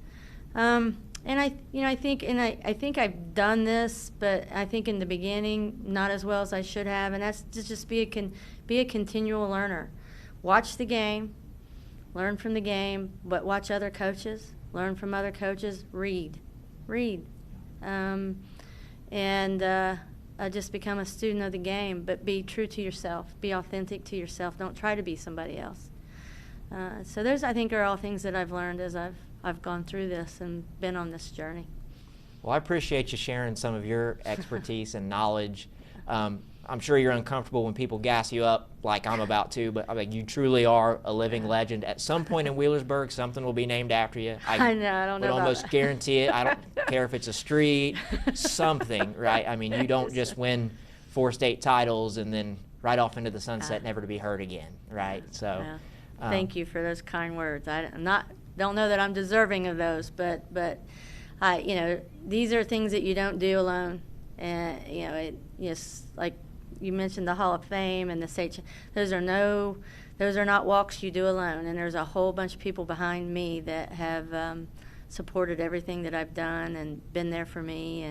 And I think I've done this, but I think in the beginning not as well as I should have, and that's to just be a continual learner. Watch the game, learn from the game, but watch other coaches, learn from other coaches, read, and just become a student of the game. But be true to yourself, be authentic to yourself. Don't try to be somebody else. So those, I think, are all things that I've learned as I've gone through this and been on this journey. Well, I appreciate you sharing some of your expertise and knowledge. I'm sure you're uncomfortable when people gas you up like I'm about to, but I mean, you truly are a living legend. At some point in Wheelersburg, something will be named after you. I know, I don't know would about almost that. guarantee it. I don't care if it's a street, something, right? I mean, you don't just win 4 state titles and then right off into the sunset, never to be heard again, right? So, thank you for those kind words. Don't know that I'm deserving of those, but these are things that you don't do alone. And like you mentioned, the Hall of Fame and the state. Those are not walks you do alone. And there's a whole bunch of people behind me that have supported everything that I've done and been there for me,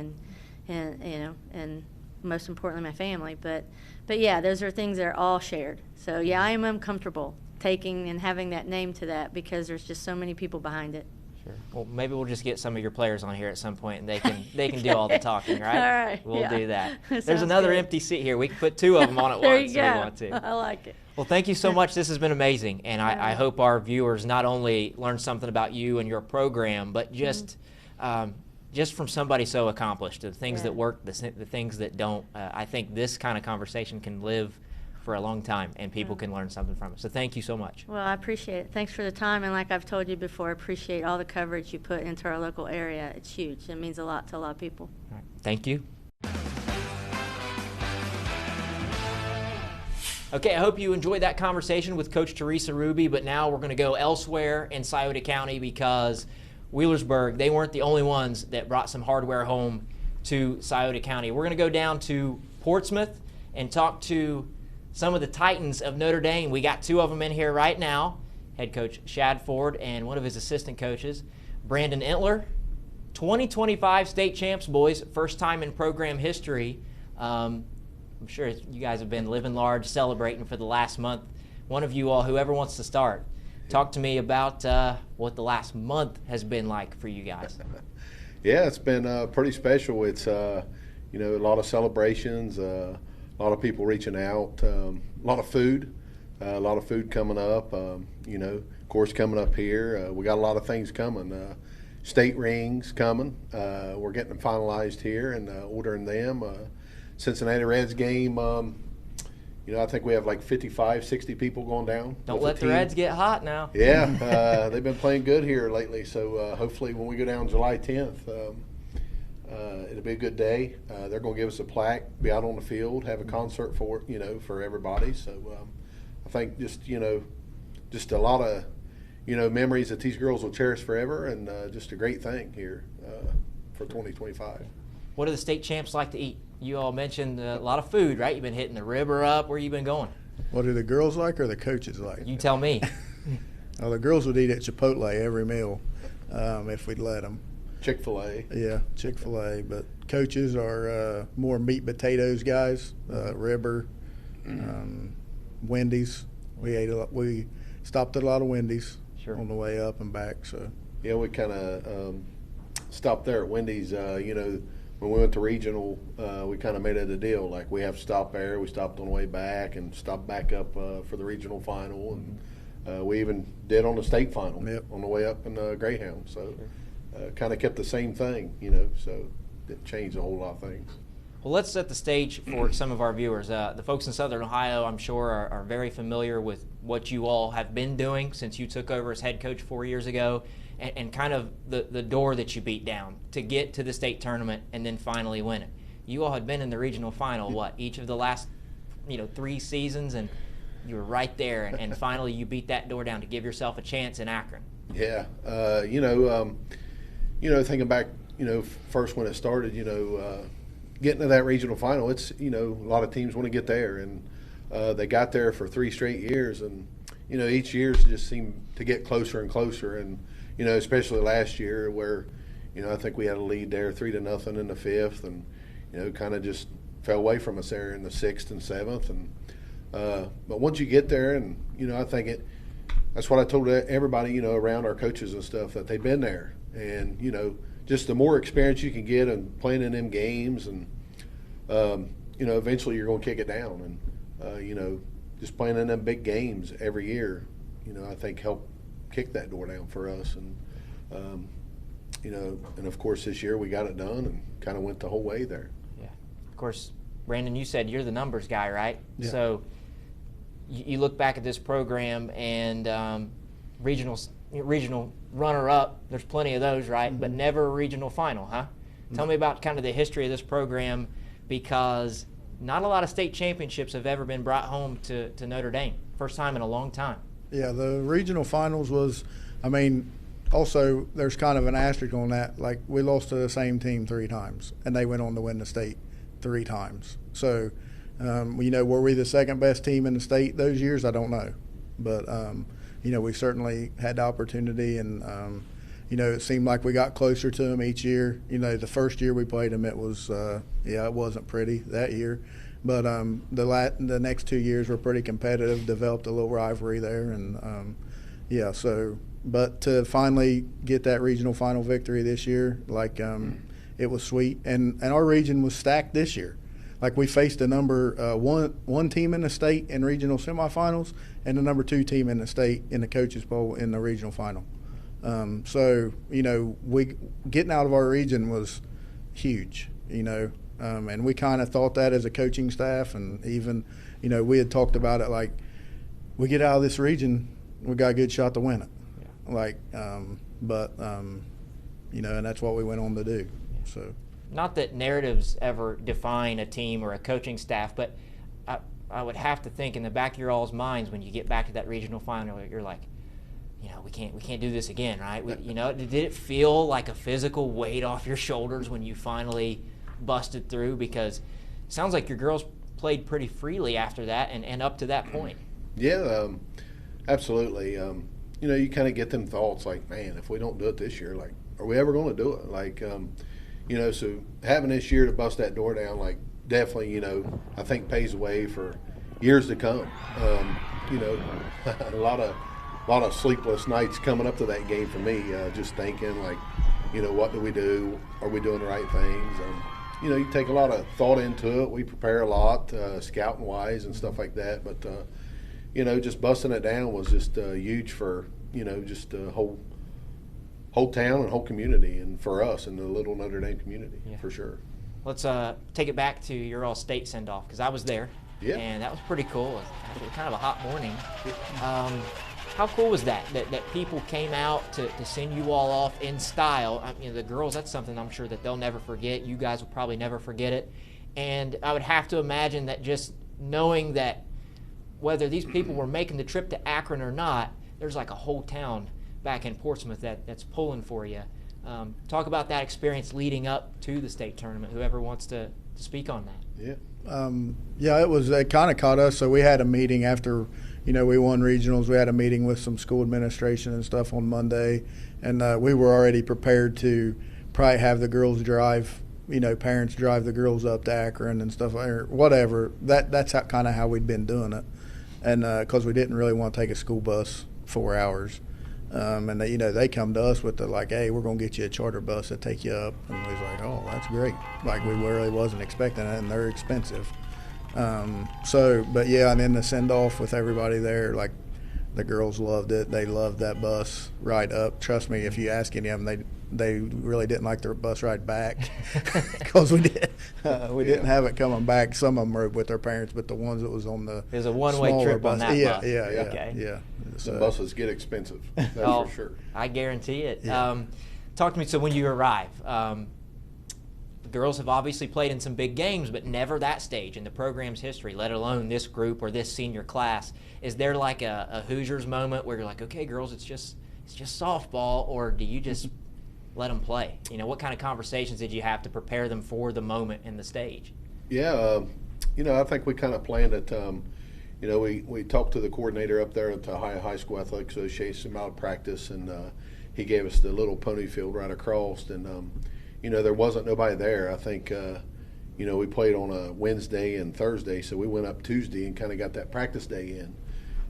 and most importantly my family. But yeah, those are things that are all shared. So yeah, I am uncomfortable taking and having that name to that because there's just so many people behind it. Sure. Well, maybe we'll just get some of your players on here at some point, and they can do all the talking, right? All right. We'll do that. There's Sounds another good. empty seat here. We can put 2 of them on at There once you go. if we want to. I like it. Well, thank you so much. This has been amazing, and I hope our viewers not only learn something about you and your program, but just from somebody so accomplished, the things that work, the things that don't. I think this kind of conversation can live for a long time, and people can learn something from it. So thank you so much. Well, I appreciate it. Thanks for the time, and like I've told you before, I appreciate all the coverage you put into our local area. It's huge. It means a lot to a lot of people. All right. Thank you. Okay, I hope you enjoyed that conversation with Coach Teresa Ruby, but now we're going to go elsewhere in Scioto County because Wheelersburg, they weren't the only ones that brought some hardware home to Scioto County. We're going to go down to Portsmouth and talk to some of the Titans of Notre Dame. We got 2 of them in here right now, head coach Shad and one of his assistant coaches, Brandon Entler. 2025 state champs, boys, first time in program history. I'm sure you guys have been living large, celebrating for the last month. One of you all, whoever wants to start, talk to me about what the last month has been like for you guys. Yeah, it's been pretty special. It's a lot of celebrations, a lot of people reaching out, a lot of food coming up. Of course, coming up here, we got a lot of things coming. State rings coming. We're getting them finalized here and ordering them. Cincinnati Reds game. I think we have like 55, 60 people going down. Don't let the Reds get hot now. Yeah, they've been playing good here lately. So hopefully when we go down July 10th, it'll be a good day. They're going to give us a plaque, be out on the field, have a concert for everybody. So I think just a lot of memories that these girls will cherish forever, and just a great thing here for 2025. What do the state champs like to eat? You all mentioned a lot of food, right? You've been hitting the river up. Where you been going? What do the girls like or the coaches like? You tell me. Well, the girls would eat at Chipotle every meal if we'd let them. Chick-fil-A. Yeah, Chick-fil-A. But coaches are more meat potatoes guys. River, Wendy's. We stopped at a lot of Wendy's on the way up and back. So yeah, we kind of stopped there at Wendy's. When we went to regional, we kind of made it a deal. Like, we have to stop there. We stopped on the way back and stopped back up for the regional final. And we even did on the state final on the way up in Greyhound. So kind of kept the same thing, so didn't change a whole lot of things. Well, let's set the stage for some of our viewers. The folks in Southern Ohio, I'm sure, are very familiar with what you all have been doing since you took over as head coach 4 years ago. And kind of the door that you beat down to get to the state tournament and then finally win it. You all had been in the regional final, each of the last 3 seasons, and you were right there, and finally you beat that door down to give yourself a chance in Akron. Yeah, thinking back, first when it started, getting to that regional final, it's, a lot of teams want to get there, and they got there for 3 straight years, and each year just seemed to get closer and closer, and especially last year where I think we had a lead there 3-0 in the 5th, and kind of just fell away from us there in the 6th and 7th, and but once you get there, and I think that's what I told everybody around our coaches and stuff, that they've been there, and just the more experience you can get and playing in them games, and eventually you're going to kick it down, and just playing in them big games every year, I think helped kick that door down for us, and and of course this year we got it done and kind of went the whole way there. Yeah, of course, Brandon, you said you're the numbers guy, right? Yeah. So you look back at this program, and regional runner-up, there's plenty of those, right? Mm-hmm. But never a regional final, huh? Mm-hmm. Tell me about kind of the history of this program, because not a lot of state championships have ever been brought home to Notre Dame. First time in a long time. Yeah, the regional finals was, also there's kind of an asterisk on that. Like, we lost to the same team 3 times, and they went on to win the state 3 times. So, were we the second best team in the state those years? I don't know. But, we certainly had the opportunity, and, it seemed like we got closer to them each year. The first year we played them, it was, it wasn't pretty that year. But the next 2 years were pretty competitive, developed a little rivalry there. And, but to finally get that regional final victory this year, it was sweet. And our region was stacked this year. Like, we faced the number one team in the state in regional semifinals and the number 2 team in the state in the coaches bowl in the regional final. We getting out of our region was huge, and we kind of thought that as a coaching staff, and even, we had talked about it like, we get out of this region, we got a good shot to win it. Yeah. And that's what we went on to do. So. Not that narratives ever define a team or a coaching staff, but I would have to think in the back of your all's minds when you get back to that regional final, you're like, we can't do this again, right? Did it feel like a physical weight off your shoulders when you finally busted through? Because it sounds like your girls played pretty freely after that and up to that point. Yeah, absolutely. You kind of get them thoughts like, man, if we don't do it this year, like, are we ever going to do it? Like, so having this year to bust that door down, like, definitely, I think pays the way for years to come. A lot of sleepless nights coming up to that game for me, just thinking, like, what do we do? Are we doing the right things? You take a lot of thought into it. We prepare a lot, scouting-wise and stuff like that. But, just busting it down was just huge for, just the whole town and whole community, and for us in the little Notre Dame community, for sure. Let's take it back to your all-state send-off, because I was there. Yeah. And that was pretty cool. It was kind of a hot morning. How cool was that people came out to send you all off in style? The girls, that's something I'm sure that they'll never forget. You guys will probably never forget it. And I would have to imagine that just knowing that whether these people were making the trip to Akron or not, there's like a whole town back in Portsmouth that's pulling for you. Talk about that experience leading up to the state tournament, whoever wants to speak on that. Yeah. It kind of caught us. So we had a meeting after, we won regionals. We had a meeting with some school administration and stuff on Monday, and we were already prepared to probably have the girls drive, parents drive the girls up to Akron and stuff, or whatever. That's kind of how we'd been doing it, and because we didn't really want to take a school bus 4 hours. And they come to us with the like, hey, we're going to get you a charter bus to take you up. And we was like, oh, that's great. Like, we really wasn't expecting it, and they're expensive. And then the send-off with everybody there, like, the girls loved it. They loved that bus ride up. Trust me, if you ask any of them, they really didn't like the bus ride back because we didn't have it coming back. Some of them rode with their parents, but the ones that was on the there's a one-way trip bus, on that bus. Yeah. So buses get expensive. That's for sure. I guarantee it. Yeah. Talk to me. So when you arrive, the girls have obviously played in some big games, but never that stage in the program's history, let alone this group or this senior class. Is there like a Hoosiers moment where you're like, okay, girls, it's just softball, or do you just let them play? You know, what kind of conversations did you have to prepare them for the moment and the stage? Yeah, you know, I think we kind of planned it. You know, we talked to the coordinator up there at the High School Athletic Association about practice, and he gave us the little pony field right across. And, you know, there wasn't nobody there. I think, you know, we played on a Wednesday and Thursday, so we went up Tuesday and kind of got that practice day in.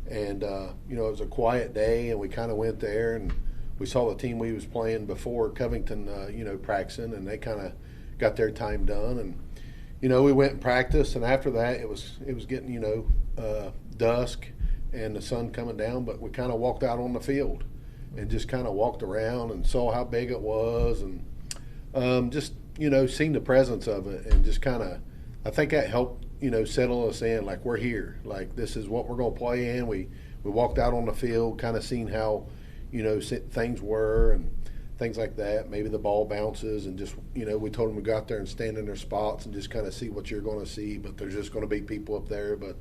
And, you know, it was a quiet day, and we kind of went there, and we saw the team we was playing before, Covington, you know, practicing, and they kind of got their time done. And, you know, we went and practiced, and after that it was getting, you know, dusk and the sun coming down, but we kind of walked out on the field and just kind of walked around and saw how big it was, and just, you know, seen the presence of it, and just kind of, I think that helped, you know, settle us in, like, we're here, like, this is what we're going to play in. We walked out on the field, kind of seen how, you know, things were and things like that. Maybe the ball bounces, and just, you know, we told them to go out there and stand in their spots and just kind of see what you're going to see, but there's just going to be people up there. But,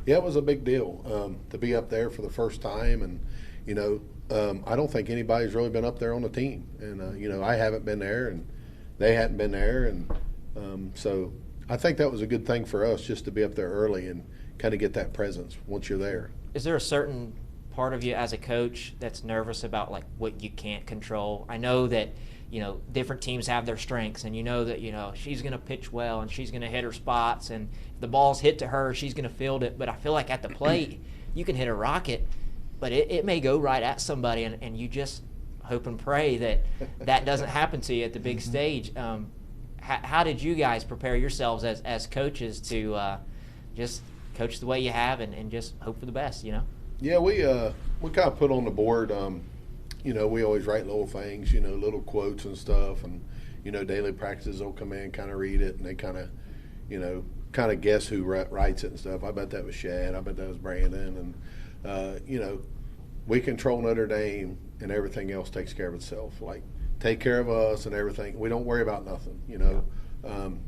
yeah, it was a big deal to be up there for the first time. And, you know, I don't think anybody's really been up there on the team. And, you know, I haven't been there, and they hadn't been there. And so I think that was a good thing for us, just to be up there early and kind of get that presence once you're there. Is there a certain part of you as a coach that's nervous about, like, what you can't control? I know that, you know, different teams have their strengths, and you know that, you know, she's going to pitch well and she's going to hit her spots, and if the ball's hit to her, she's going to field it. But I feel like at the plate, you can hit a rocket, but it may go right at somebody, and you just hope and pray that that doesn't happen to you at the big stage. How did you guys prepare yourselves as coaches to just coach the way you have and just hope for the best, you know? Yeah, we kind of put on the board, you know, we always write little things, you know, little quotes and stuff, and, you know, daily practices will come in, kind of read it, and they kind of, you know, kind of guess who writes it and stuff. I bet that was Shad. I bet that was Brandon. And, you know, we control Notre Dame, and everything else takes care of itself. Like, take care of us and everything. We don't worry about nothing, you know.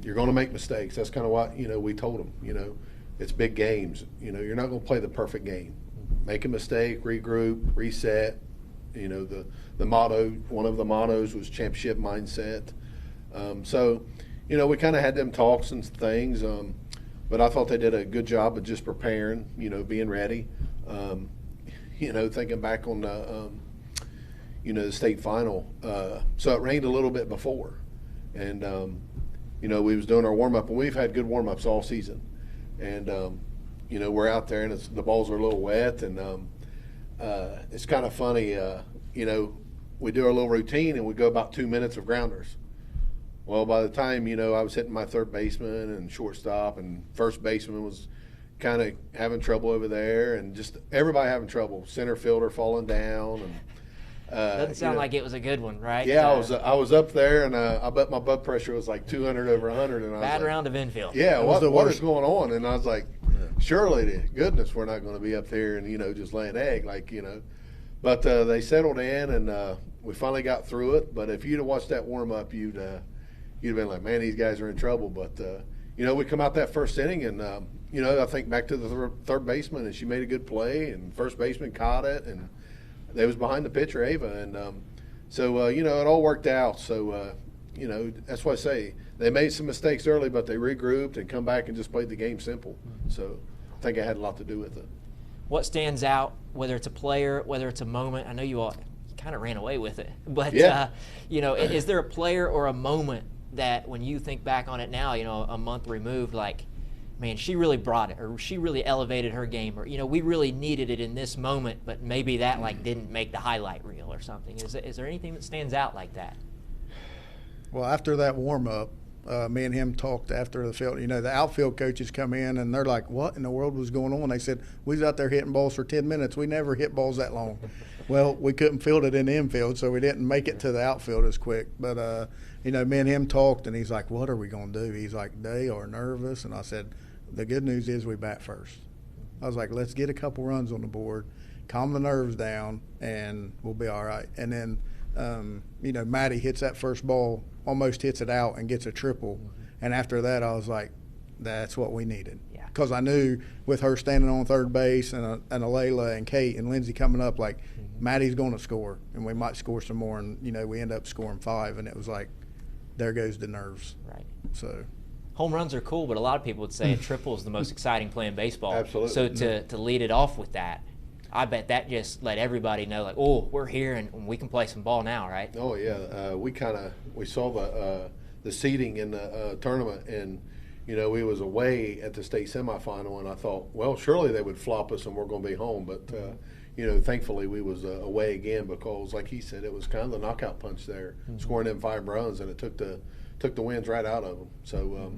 You're going to make mistakes. That's kind of what, you know, we told them, you know. It's big games. You know, you're not going to play the perfect game. Make a mistake, regroup, reset. You know, the motto, one of the mottos was championship mindset. So, you know, we kind of had them talks and things, but I thought they did a good job of just preparing, you know, being ready. You know, thinking back on the, you know, the state final. So it rained a little bit before. And, you know, we was doing our warm-up, and we've had good warm-ups all season. And, you know, we're out there, and the balls are a little wet, and it's kind of funny, you know, we do our little routine, and we go about 2 minutes of grounders. Well, by the time, you know, I was hitting my third baseman and shortstop, and first baseman was kind of having trouble over there, and just everybody having trouble. Center fielder falling down, and Doesn't sound like it was a good one, right? Yeah, I was up there, and I bet my blood pressure was like 200 over 100. And I was bad like, round of infield. Yeah, what is going on? And I was like, surely to goodness we're not going to be up there and, you know, just laying egg, like, you know. But they settled in, and we finally got through it. But if you'd have watched that warm-up, you'd have been like, man, these guys are in trouble. But, you know, we come out that first inning, and, you know, I think back to the third baseman, and she made a good play, and first baseman caught it, and they was behind the pitcher, Ava. And so, you know, it all worked out. So, you know, that's why I say they made some mistakes early, but they regrouped and come back and just played the game simple. So I think it had a lot to do with it. What stands out, whether it's a player, whether it's a moment? I know you all kind of ran away with it. But, yeah. You know, is there a player or a moment that when you think back on it now, you know, a month removed, like, man, she really brought it, or she really elevated her game, or, you know, we really needed it in this moment, but maybe that, like, didn't make the highlight reel or something. Is there anything that stands out like that? Well, after that warm-up, me and him talked after the field. You know, the outfield coaches come in, and they're like, what in the world was going on? They said, we was out there hitting balls for 10 minutes. We never hit balls that long. Well, we couldn't field it in the infield, so we didn't make it to the outfield as quick. But, you know, me and him talked, and he's like, what are we going to do? He's like, they are nervous. And I said, the good news is we bat first. I was like, let's get a couple runs on the board, calm the nerves down, and we'll be all right. And then, you know, Maddie hits that first ball, almost hits it out and gets a triple. And after that, I was like, that's what we needed. Yeah. Because I knew with her standing on third base and a Layla and Kate and Lindsay coming up, like, Maddie's going to score, and we might score some more. And, we end up scoring 5, and it was like, there goes the nerves. Right. So home runs are cool, but a lot of people would say a triple is the most exciting play in baseball. Absolutely. So to lead it off with that, I bet that just let everybody know, like, oh, we're here and we can play some ball now, right? Oh yeah, we saw the seeding in the tournament, and we was away at the state semifinal, and I thought, well, surely they would flop us and we're going to be home, but thankfully we was away again because, like he said, it was kind of the knockout punch there, scoring them 5 runs, and it took the wins right out of them. So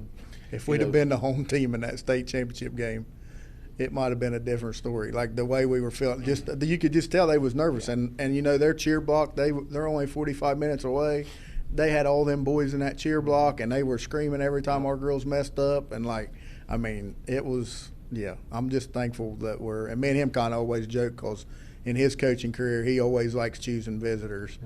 if we'd have been the home team in that state championship game, it might have been a different story. Like the way we were feeling, you could just tell they was nervous, and their cheer block, they're only 45 minutes away. They had all them boys in that cheer block, and they were screaming every time our girls messed up, and it was. Yeah, I'm just thankful that and me and him kind of always joke because in his coaching career, he always likes choosing visitors,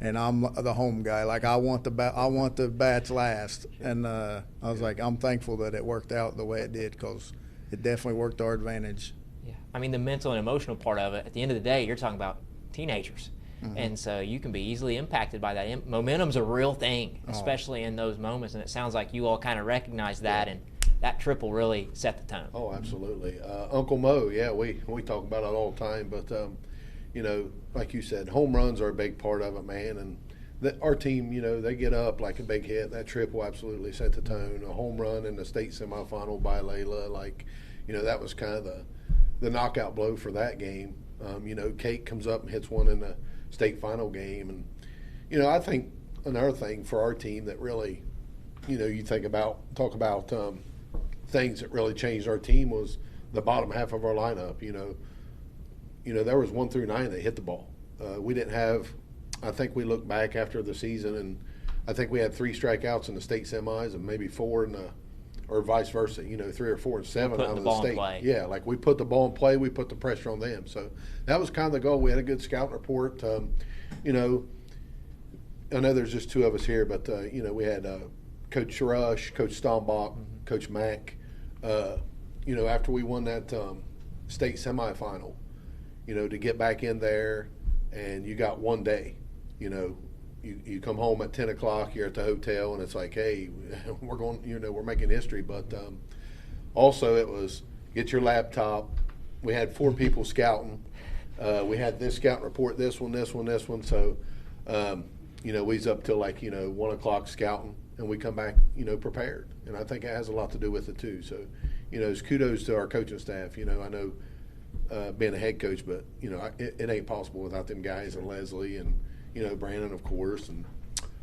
and I'm the home guy. Like I want the bats last, and I was like, I'm thankful that it worked out the way it did because it definitely worked to our advantage. Yeah, I mean the mental and emotional part of it. At the end of the day, you're talking about teenagers, and so you can be easily impacted by that. Momentum's a real thing, especially in those moments, and it sounds like you all kind of recognize that and. That triple really set the tone. Oh, absolutely. Uncle Mo, yeah, we talk about it all the time. But, like you said, home runs are a big part of it, man. And our team, they get up like a big hit. That triple absolutely set the tone. A home run in the state semifinal by Layla, that was kind of the knockout blow for that game. Kate comes up and hits one in the state final game. And, I think another thing for our team that really, you talk about things that really changed our team was the bottom half of our lineup. There was 1 through 9 that hit the ball. We didn't have. I think we looked back after the season, and I think we had 3 strikeouts in the state semis and maybe 4 or vice versa. 3 or 4 and 7 out of the state. Play. Yeah, like we put the ball in play, we put the pressure on them. So that was kind of the goal. We had a good scout report. I know there's just 2 of us here, but we had Coach Rush, Coach Stombach, Coach Mack. After we won that state semifinal, to get back in there, and you got 1 day, you come home at 10 o'clock, you're at the hotel, and it's like, hey, we're going, we're making history. But also it was get your laptop. We had 4 people scouting. We had this scouting report, this one. So, we was up till 1 o'clock scouting, and we come back, prepared. And I think it has a lot to do with it too. So, it's kudos to our coaching staff. I know being a head coach, but, it ain't possible without them guys and Leslie and, Brandon, of course.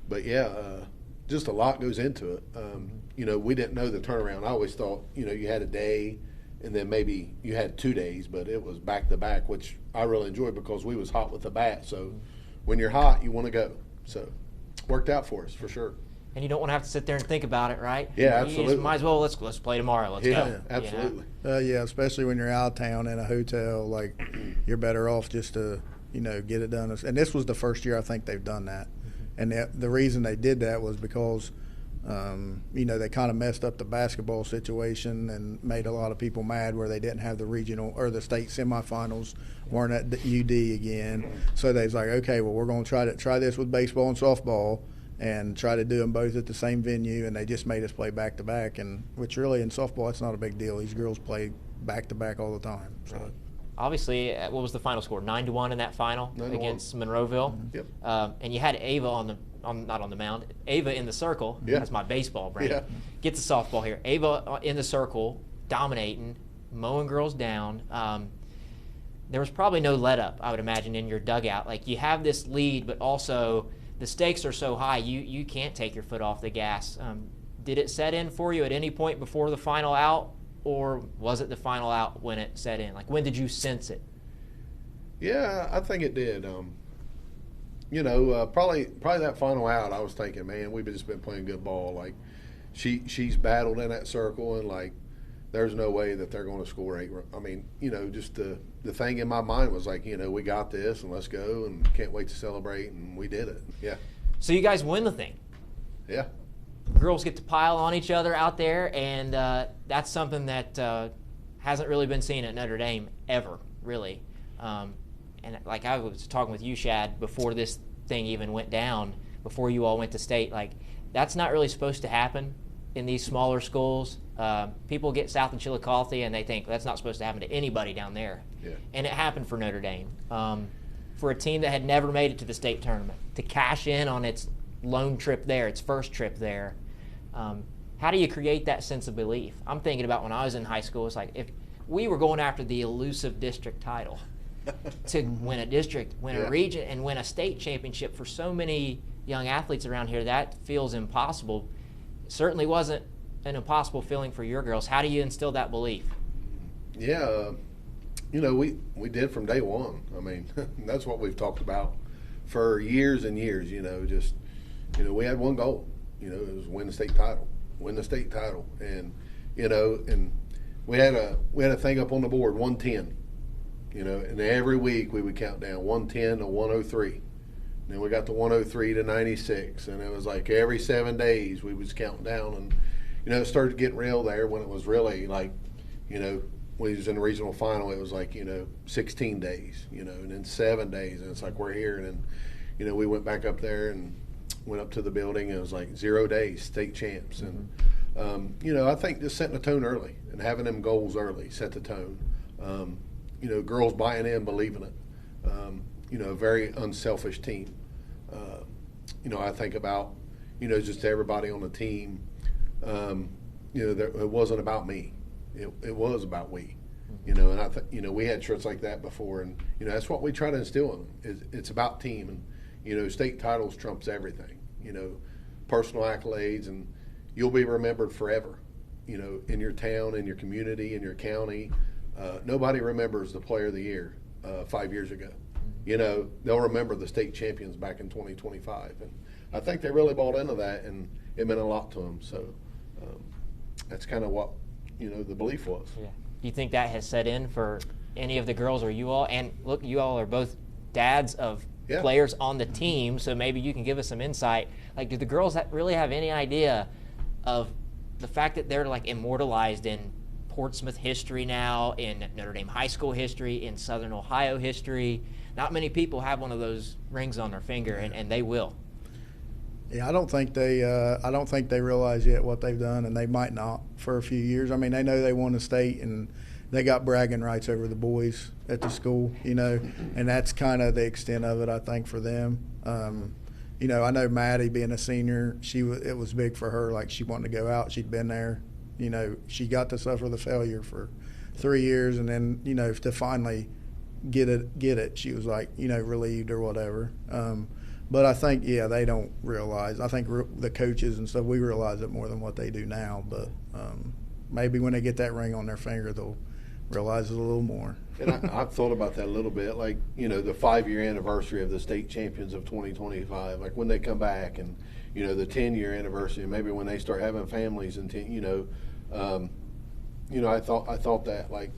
But just a lot goes into it. We didn't know the turnaround. I always thought, you had a day and then maybe you had 2 days, but it was back to back, which I really enjoyed because we was hot with the bat. So when you're hot, you want to go. So worked out for us for sure. And you don't want to have to sit there and think about it, right? Yeah, absolutely. You might as well let's play tomorrow. Let's go. Yeah, absolutely. Yeah, especially when you're out of town in a hotel, like you're better off just to get it done. And this was the first year I think they've done that. And the reason they did that was because they kind of messed up the basketball situation and made a lot of people mad where they didn't have the regional or the state semifinals weren't at the UD again. So they was like, okay, well, we're going to try this with baseball and softball and try to do them both at the same venue, and they just made us play back-to-back, and which really in softball, it's not a big deal. These girls play back-to-back all the time. So. Right. Obviously, what was the final score? 9-1 in that final against Monroeville. Yep. And you had Ava not on the mound. Ava in the circle. Yeah. That's my baseball brain. Yeah. Get the softball here. Ava in the circle, dominating, mowing girls down. There was probably no let up, I would imagine, in your dugout. Like you have this lead, but also the stakes are so high, you can't take your foot off the gas. Did it set in for you at any point before the final out, or was it the final out when it set in? Like, when did you sense it? Yeah, I think it did. Probably that final out, I was thinking, man, we've just been playing good ball. Like, she's battled in that circle, and, like, there's no way that they're going to score 8. I mean, just the thing in my mind was like, we got this, and let's go, and can't wait to celebrate, and we did it. Yeah. So you guys win the thing. Yeah. girls get to pile on each other out there, and that's something that hasn't really been seen at Notre Dame ever, really. And like I was talking with you, Shad, before this thing even went down, before you all went to state, like that's not really supposed to happen in these smaller schools. People get south of Chillicothe and they think that's not supposed to happen to anybody down there. Yeah. And it happened for Notre Dame. For a team that had never made it to the state tournament, to cash in on its lone trip there, its first trip there, how do you create that sense of belief? I'm thinking about when I was in high school, it's like if we were going after the elusive district title to win a district, win a region, and win a state championship for so many young athletes around here, that feels impossible. It certainly wasn't an impossible feeling for your girls. How do you instill that belief? Yeah, we did from day one. I mean, that's what we've talked about for years and years. We had one goal. It was win the state title, and and we had a thing up on the board, 110. And every week we would count down 110 to 103. And then we got to 103 to 96, and it was like every 7 days we was counting down, and it started getting real there when it was really like, when he was in the regional final, it was like 16 days, and then 7 days, and it's like we're here, and then we went back up there and went up to the building, and it was like 0 days, state champs, and I think just setting the tone early and having them goals early set the tone. Girls buying in, believing it. A very unselfish team. I think about, just everybody on the team. It wasn't about me. It was about we. And I we had shirts like that before, and that's what we try to instill in them. It's about team, and state titles trumps everything. Personal accolades, and you'll be remembered forever. In your town, in your community, in your county. Nobody remembers the player of the year 5 years ago. They'll remember the state champions back in 2025. And I think they really bought into that, and it meant a lot to them. So that's kind of what, the belief was. Yeah. Do you think that has set in for any of the girls or you all? And look, you all are both dads of players on the team, so maybe you can give us some insight. Like, do the girls really have any idea of the fact that they're like immortalized in Portsmouth history now, in Notre Dame high school history, in Southern Ohio history? Not many people have one of those rings on their finger, and they will. Yeah, I don't think they realize yet what they've done, and they might not for a few years. I mean, they know they won the state, and they got bragging rights over the boys at the school, and that's kind of the extent of it, I think, for them. I know Maddie, being a senior, it was big for her. Like, she wanted to go out. She'd been there. She got to suffer the failure for 3 years, and then, to finally get it, she was like, relieved or whatever. But I think, they don't realize. I think the coaches and stuff, we realize it more than what they do now. But maybe when they get that ring on their finger, they'll realize it a little more. And I've thought about that a little bit, like, the 5-year anniversary of the state champions of 2025, like when they come back, and, the 10-year anniversary, maybe when they start having families, and, I thought that, like,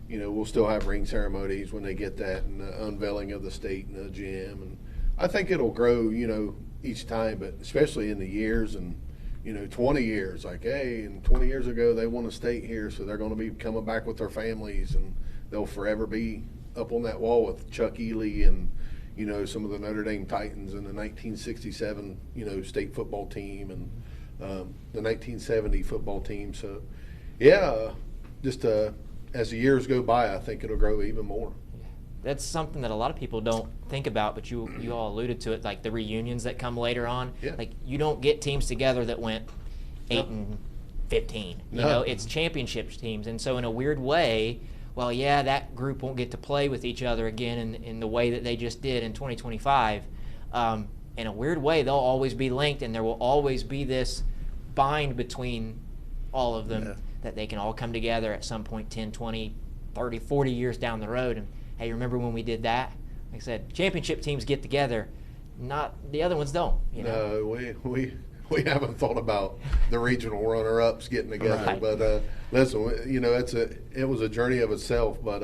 we'll still have ring ceremonies when they get that, and the unveiling of the state and the gym, and I think it'll grow, each time, but especially in the years, and 20 years, like, hey, and 20 years ago they won a state here, so they're going to be coming back with their families, and they'll forever be up on that wall with Chuck Ely and some of the Notre Dame Titans and the 1967 state football team, and the 1970 football team. So just as the years go by, I think it'll grow even more. That's something that a lot of people don't think about, but you all alluded to it, like the reunions that come later on. Yeah. Like, you don't get teams together that went 8-15. It's championship teams, and so in a weird way, that group won't get to play with each other again in the way that they just did in 2025. In a weird way, they'll always be linked, and there will always be this bind between all of them that they can all come together at some point 10, 20, 30, 40 years down the road. And hey, remember when we did that? Like I said, championship teams get together, not the other ones don't. No, we haven't thought about the regional runner-ups getting together. Right. But listen, it was a journey of itself. But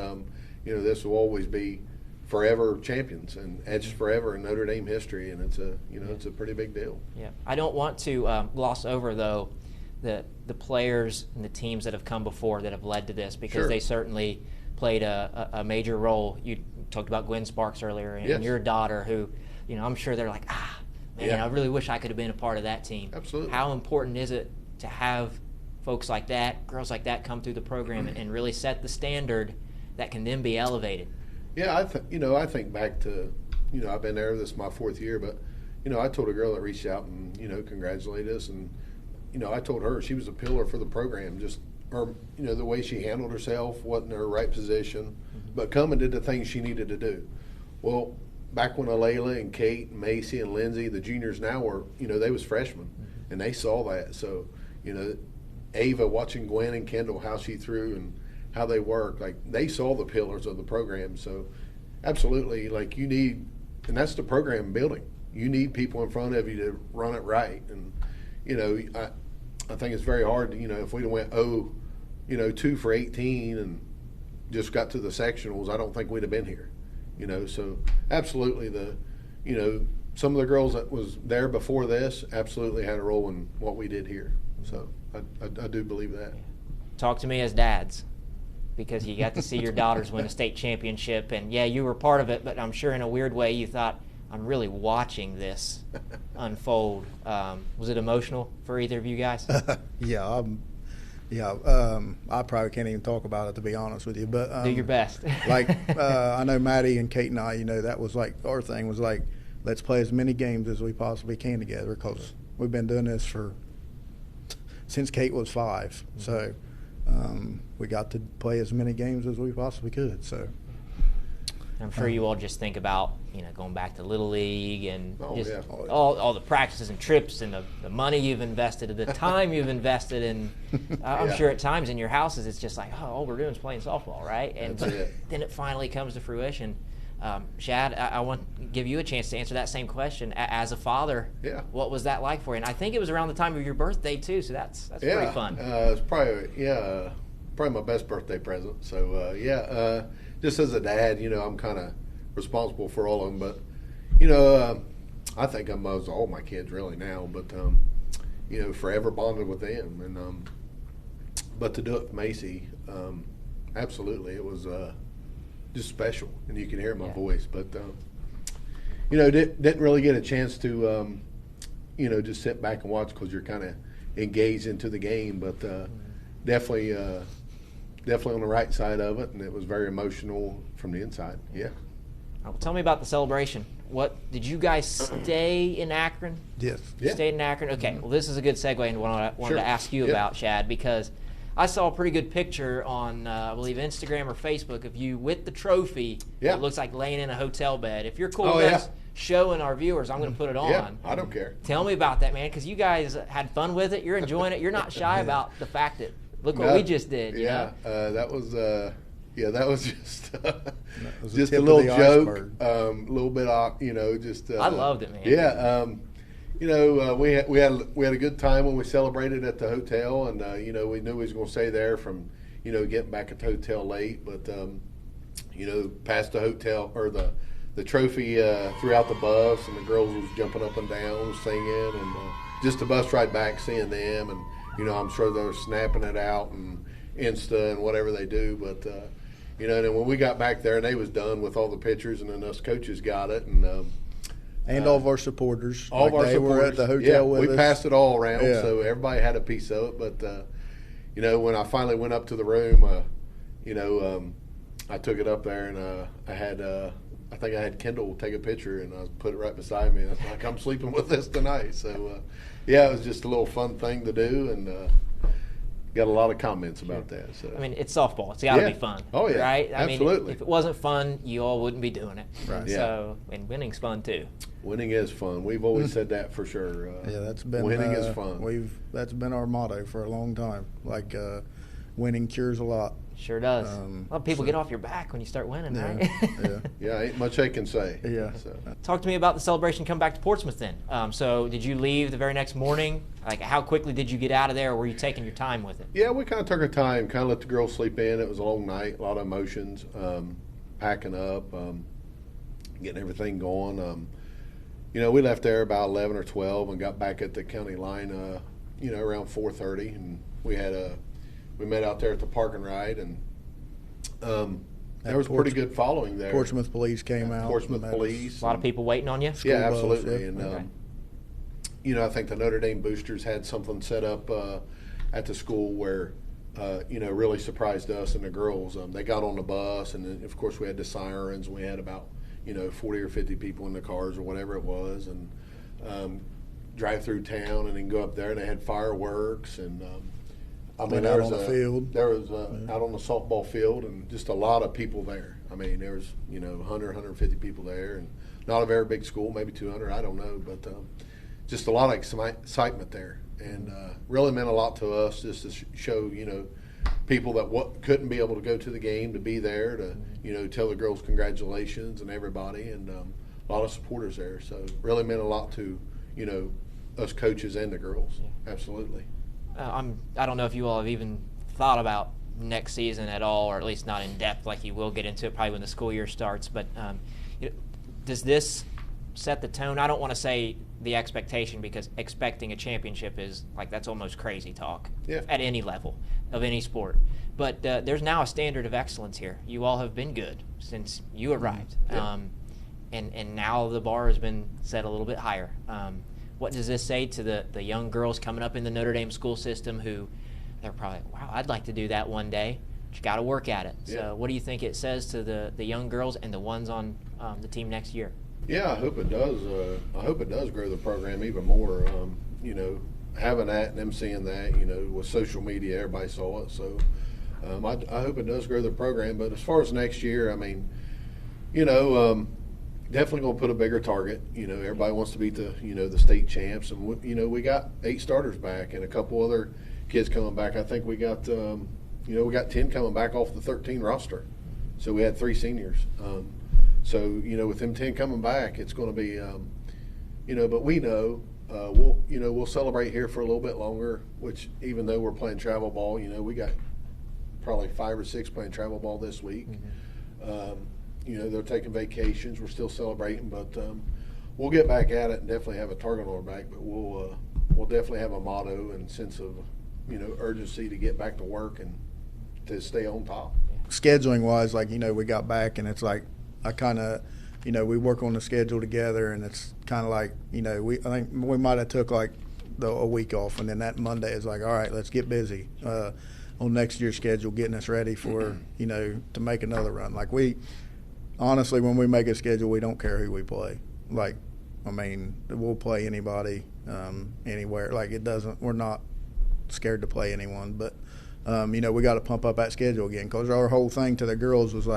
this will always be forever champions and etched forever in Notre Dame history, and it's a pretty big deal. Yeah, I don't want to gloss over though the players and the teams that have come before that have led to this, because Sure. they certainly played a major role. You talked about Gwen Sparks earlier, and Yes. your daughter, who I'm sure they're like, man, Yeah. I really wish I could have been a part of that team. Absolutely. How important is it to have folks like that, girls like that, come through the program and really set the standard that can then be elevated? Yeah, I think back to, I've been there. This is my 4th year, but I told a girl that reached out and congratulated us, and I told her she was a pillar for the program. Just the way she handled herself, wasn't in her right position, but come and did the things she needed to do. Well, back when Alayla and Kate and Macy and Lindsay, the juniors now were, they was freshmen, and they saw that. So, Ava, watching Gwen and Kendall, how she threw and how they work, like they saw the pillars of the program. So absolutely, like you need, and that's the program building. You need people in front of you to run it right. And, I think it's very hard, if we'd have went 2 for 18 and just got to the sectionals, I don't think we'd have been here. So absolutely some of the girls that was there before this absolutely had a role in what we did here. So I do believe that. Talk to me as dads, because you got to see your daughters win a state championship, and yeah, you were part of it, but I'm sure in a weird way you thought, I'm really watching this unfold. Was it emotional for either of you guys? Yeah, I probably can't even talk about it, to be honest with you. But do your best. I know Maddie and Kate and I, that was like our thing was like, let's play as many games as we possibly can together, because we've been doing this since Kate was 5. So we got to play as many games as we possibly could. So I'm sure you all just think about, going back to Little League and yeah. all the practices and trips and the money you've invested and the time you've invested in. I'm sure at times in your houses it's just like, all we're doing is playing softball, right? And then it finally comes to fruition. Shad, I want to give you a chance to answer that same question. As a father, what was that like for you? And I think it was around the time of your birthday too, so that's pretty fun. It's probably my best birthday present. So just as a dad, I'm kind of responsible for all of them. But I think I'm most all my kids really now. But forever bonded with them. And but to do it with Macy, absolutely, it was just special, and you can hear it in my voice. But didn't really get a chance to just sit back and watch, because you're kind of engaged into the game. But definitely on the right side of it, and it was very emotional from the inside. Yeah. Well, tell me about the celebration. What did you guys stay in Akron? yes, Stayed in Akron. Okay. Well, this is a good segue into what I wanted to ask you about, Shad, because I saw a pretty good picture on, I believe, Instagram or Facebook of you with the trophy. Yeah. It looks like laying in a hotel bed. If you're cool with us showing our viewers, I'm going to put it on. Yeah, I don't care. Tell me about that, man, because you guys had fun with it. You're enjoying it. You're not shy about the fact that, look what we just did. You know? That was just was just the a tip little of the joke, iceberg. A little bit off, just. I loved it, man. Yeah, we had a good time when we celebrated at the hotel, and we knew we was going to stay there from getting back at the hotel late, but past the hotel or the trophy throughout the bus, and the girls was jumping up and down singing, and just the bus ride back seeing them, and I'm sure they were snapping it out and Insta and whatever they do, but then when we got back there and they was done with all the pictures, and then us coaches got it, and all of our supporters. All of our they supporters were at the hotel with we us. passed it all around, so everybody had a piece of it. But when I finally went up to the room, I took it up there, and I think I had Kendall take a picture, and I put it right beside me. And I was like, I'm sleeping with this tonight. So it was just a little fun thing to do, and got a lot of comments about that. So I mean, it's softball. It's got to be fun. Oh, yeah. Right? Absolutely. I mean, if it wasn't fun, you all wouldn't be doing it. Right. So, and winning's fun too. Winning is fun. We've always said that for sure. That's been winning is fun. That's been our motto for a long time. Like winning cures a lot. Sure does. A lot of people get off your back when you start winning, right? Yeah, ain't much I can say. Yeah. So. Talk to me about the celebration. Come back to Portsmouth then. So did you leave the very next morning? Like, how quickly did you get out of there, or were you taking your time with it? Yeah, we kind of took our time, kind of let the girls sleep in. It was a long night, a lot of emotions, packing up. getting everything going. We left there about 11 or 12 and got back at the county line, around 4:30, and we met out there at the park and ride, and there was a pretty good following there. Portsmouth police came out. Police. A lot of people waiting on you? Yeah, absolutely. Yeah. And, Okay. I think the Notre Dame boosters had something set up at the school where, really surprised us and the girls. They got on the bus, and then, of course, we had the sirens. We had about, 40 or 50 people in the cars or whatever it was, and drive through town and then go up there, and they had fireworks. And, Out on the field. There was out on the softball field, and just a lot of people there. I mean, there was, 100, 150 people there, and not a very big school, maybe 200, I don't know, but just a lot of excitement there, and really meant a lot to us just to show, people that couldn't be able to go to the game to be there to, tell the girls congratulations and everybody, and a lot of supporters there. So really meant a lot to, us coaches and the girls. Yeah. Absolutely. I don't know if you all have even thought about next season at all, or at least not in depth like you will get into it probably when the school year starts, but does this set the tone? I don't want to say the expectation, because expecting a championship is that's almost crazy talk at any level of any sport. But there's now a standard of excellence here. You all have been good since you arrived, and now the bar has been set a little bit higher. What does this say to the young girls coming up in the Notre Dame school system who they're probably, wow, I'd like to do that one day, but you got to work at it. Yeah. So what do you think it says to the young girls and the ones on the team next year? Yeah, I hope it does. I hope it does grow the program even more. Having that and them seeing that, with social media, everybody saw it. So I hope it does grow the program. But as far as next year, I mean, definitely going to put a bigger target. Everybody wants to beat the state champs, and we got 8 starters back and a couple other kids coming back. I think we got we got 10 coming back off the 13 roster. So we had 3 seniors. So, with them 10 coming back, it's going to be, but we know we'll celebrate here for a little bit longer, which even though we're playing travel ball, we got probably 5 or 6 playing travel ball this week. Mm-hmm. They're taking vacations. We're still celebrating, but we'll get back at it and definitely have a target on our back, but we'll definitely have a motto and sense of, urgency to get back to work and to stay on top. Scheduling-wise, we got back, and it's I kind of, we work on the schedule together, and it's kind of I think we might have took a week off, and then that Monday is all right, let's get busy on next year's schedule, getting us ready for, to make another run. Honestly, when we make a schedule, we don't care who we play. We'll play anybody, anywhere. We're not scared to play anyone, but we got to pump up that schedule again, because our whole thing to the girls was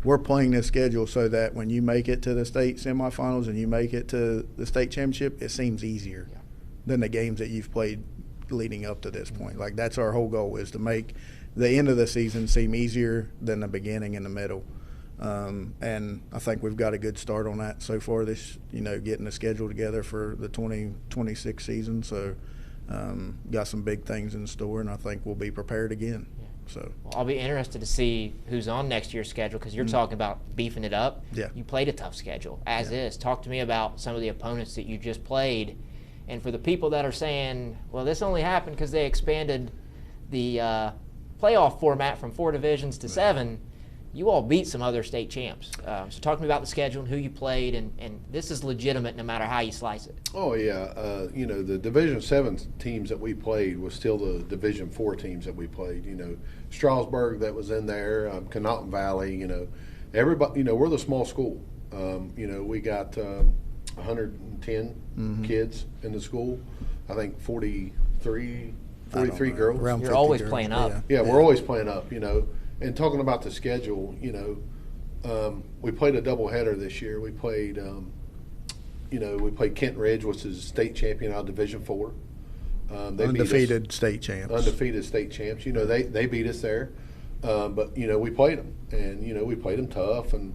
we're playing this schedule so that when you make it to the state semifinals and you make it to the state championship, it seems easier than the games that you've played leading up to this point. That's our whole goal, is to make the end of the season seem easier than the beginning and the middle. And I think we've got a good start on that so far this, getting the schedule together for the 2026 season. So got some big things in store, and I think we'll be prepared again. So I'll be interested to see who's on next year's schedule, because you're talking about beefing it up. Yeah. You played a tough schedule as is. Talk to me about some of the opponents that you just played. And for the people that are saying, well, this only happened because they expanded the playoff format from 4 divisions to 7, you all beat some other state champs. So talk to me about the schedule and who you played, and this is legitimate no matter how you slice it. Oh, yeah. The Division 7 teams that we played was still the Division 4 teams that we played. Strasburg that was in there, Connaughton Valley, everybody, we're the small school. We got 110 kids in the school. I think 43 girls. You're always playing up. Yeah, we're always playing up, And talking about the schedule, we played a doubleheader this year. We played, we played Kent Ridge, which is state champion out of Division 4. Undefeated state champs. Undefeated state champs. They beat us there, but we played them, and we played them tough, and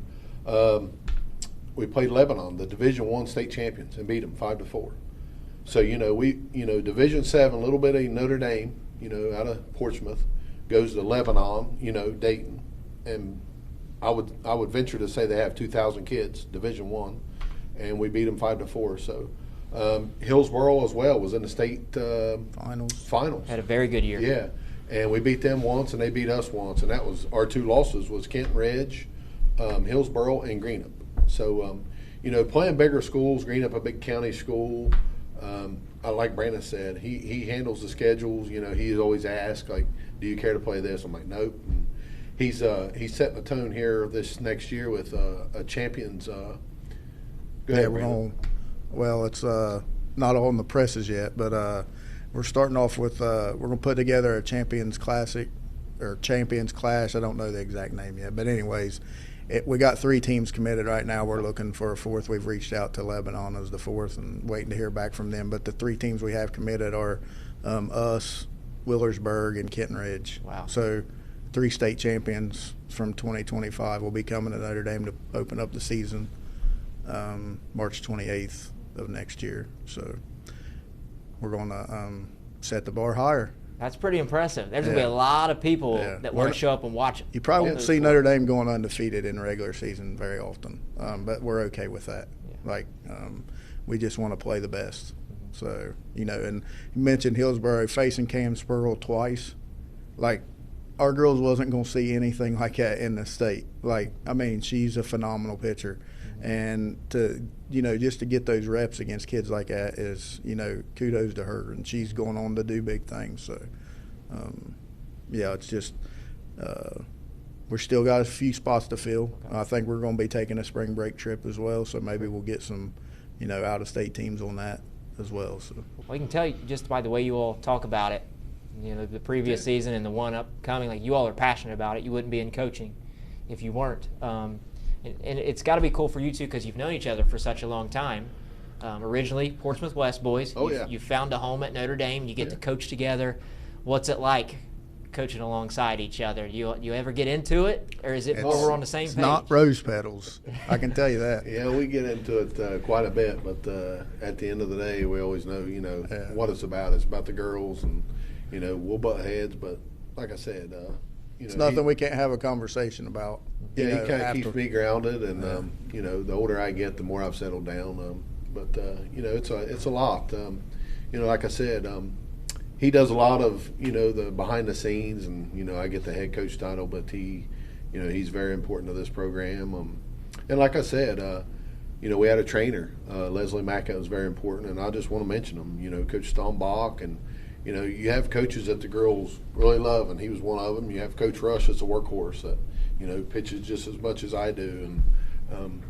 we played Lebanon, the Division 1 state champions, and beat them 5-4. So we Division 7, a little bit of Notre Dame, out of Portsmouth, goes to Lebanon, Dayton, and I would venture to say they have 2,000 kids, Division I, and we beat them 5-4. So Hillsboro as well was in the state finals. Had a very good year. Yeah, and we beat them once, and they beat us once, and that was our 2 losses was Kenton Ridge, Hillsboro, and Greenup. So playing bigger schools, Greenup a big county school. Like Brandon said, he handles the schedules. He's always asked, like, do you care to play this? I'm like, nope. And he's setting the tone here this next year with a champions. Go ahead, Brandon. Well, it's not on the presses yet, but we're starting off with we're going to put together a Champions Classic or Champions Clash. I don't know the exact name yet, but anyways, we got 3 teams committed right now. We're looking for a 4th. We've reached out to Lebanon as the 4th and waiting to hear back from them. But the 3 teams we have committed are us, Wheelersburg, and Kenton Ridge. Wow. So 3 state champions from 2025 will be coming to Notre Dame to open up the season March 28th of next year. So we're going to set the bar higher. That's pretty impressive. There's going to be a lot of people that want to show up and watch it. You probably won't see Notre Dame going undefeated in regular season very often, but we're okay with that. Yeah. We just want to play the best. So, and you mentioned Hillsboro facing Cam Spurl twice. Like, our girls wasn't going to see anything like that in the state. Like, she's a phenomenal pitcher. And to just to get those reps against kids like that is kudos to her, and she's going on to do big things. So it's just we're still got a few spots to fill. I think we're going to be taking a spring break trip as well, so maybe we'll get some out of state teams on that as well. So we can tell you just by the way you all talk about it, the previous season and the one upcoming, like, you all are passionate about it. You wouldn't be in coaching if you weren't. And it's got to be cool for you, too, because you've known each other for such a long time. Originally, Portsmouth West boys. You found a home at Notre Dame. You get to coach together. What's it like coaching alongside each other? You ever get into it, or is it more we're on the same page? It's not rose petals. I can tell you that. Yeah, we get into it quite a bit, but at the end of the day, we always know, what it's about. It's about the girls, and, we'll butt heads. But like I said, it's nothing we can't have a conversation about. He kind of keeps me grounded, and the older I get, the more I've settled down. But it's a lot. Like I said, he does a lot of the behind the scenes, and I get the head coach title, but he's very important to this program. And like I said, we had a trainer, Leslie Macca, was very important, and I just want to mention him. Coach Stonebach, and you have coaches that the girls really love, and he was one of them. You have Coach Rush that's a workhorse that pitches just as much as I do, and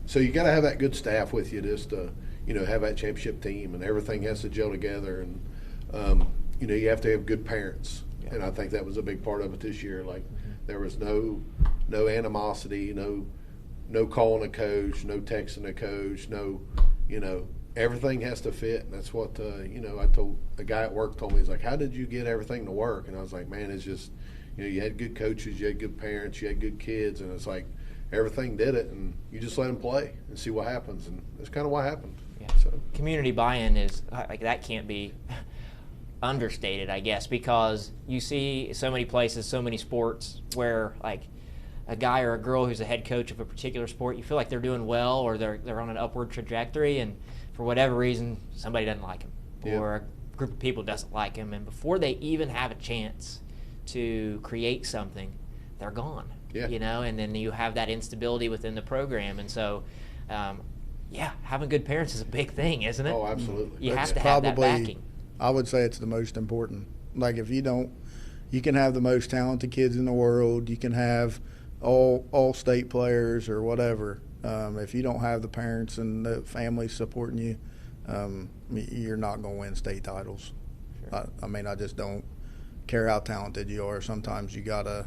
so you got to have that good staff with you just to have that championship team, and everything has to gel together, and you have to have good parents, and I think that was a big part of it this year. Like, there was no animosity, no calling a coach, no texting a coach, everything has to fit, and that's what I told a guy at work told me. He's like, how did you get everything to work? And I was like, man, it's just you had good coaches, you had good parents, you had good kids, and it's like everything did it, and you just let them play and see what happens, and that's kind of what happened. Yeah. So community buy-in is like, that can't be understated, I guess, because you see so many places, so many sports where, like, a guy or a girl who's a head coach of a particular sport, you feel like they're doing well, or they're on an upward trajectory, and for whatever reason, somebody doesn't like him, or a group of people doesn't like him, and before they even have a chance to create something, they're gone. And then you have that instability within the program, and so having good parents is a big thing, isn't it? Oh, absolutely. You have to have that backing. I would say it's the most important. Like, if you don't, you can have the most talented kids in the world, you can have all state players or whatever. If you don't have the parents and the family supporting you, you're not going to win state titles. Sure. I just don't care how talented you are. Sometimes you got to,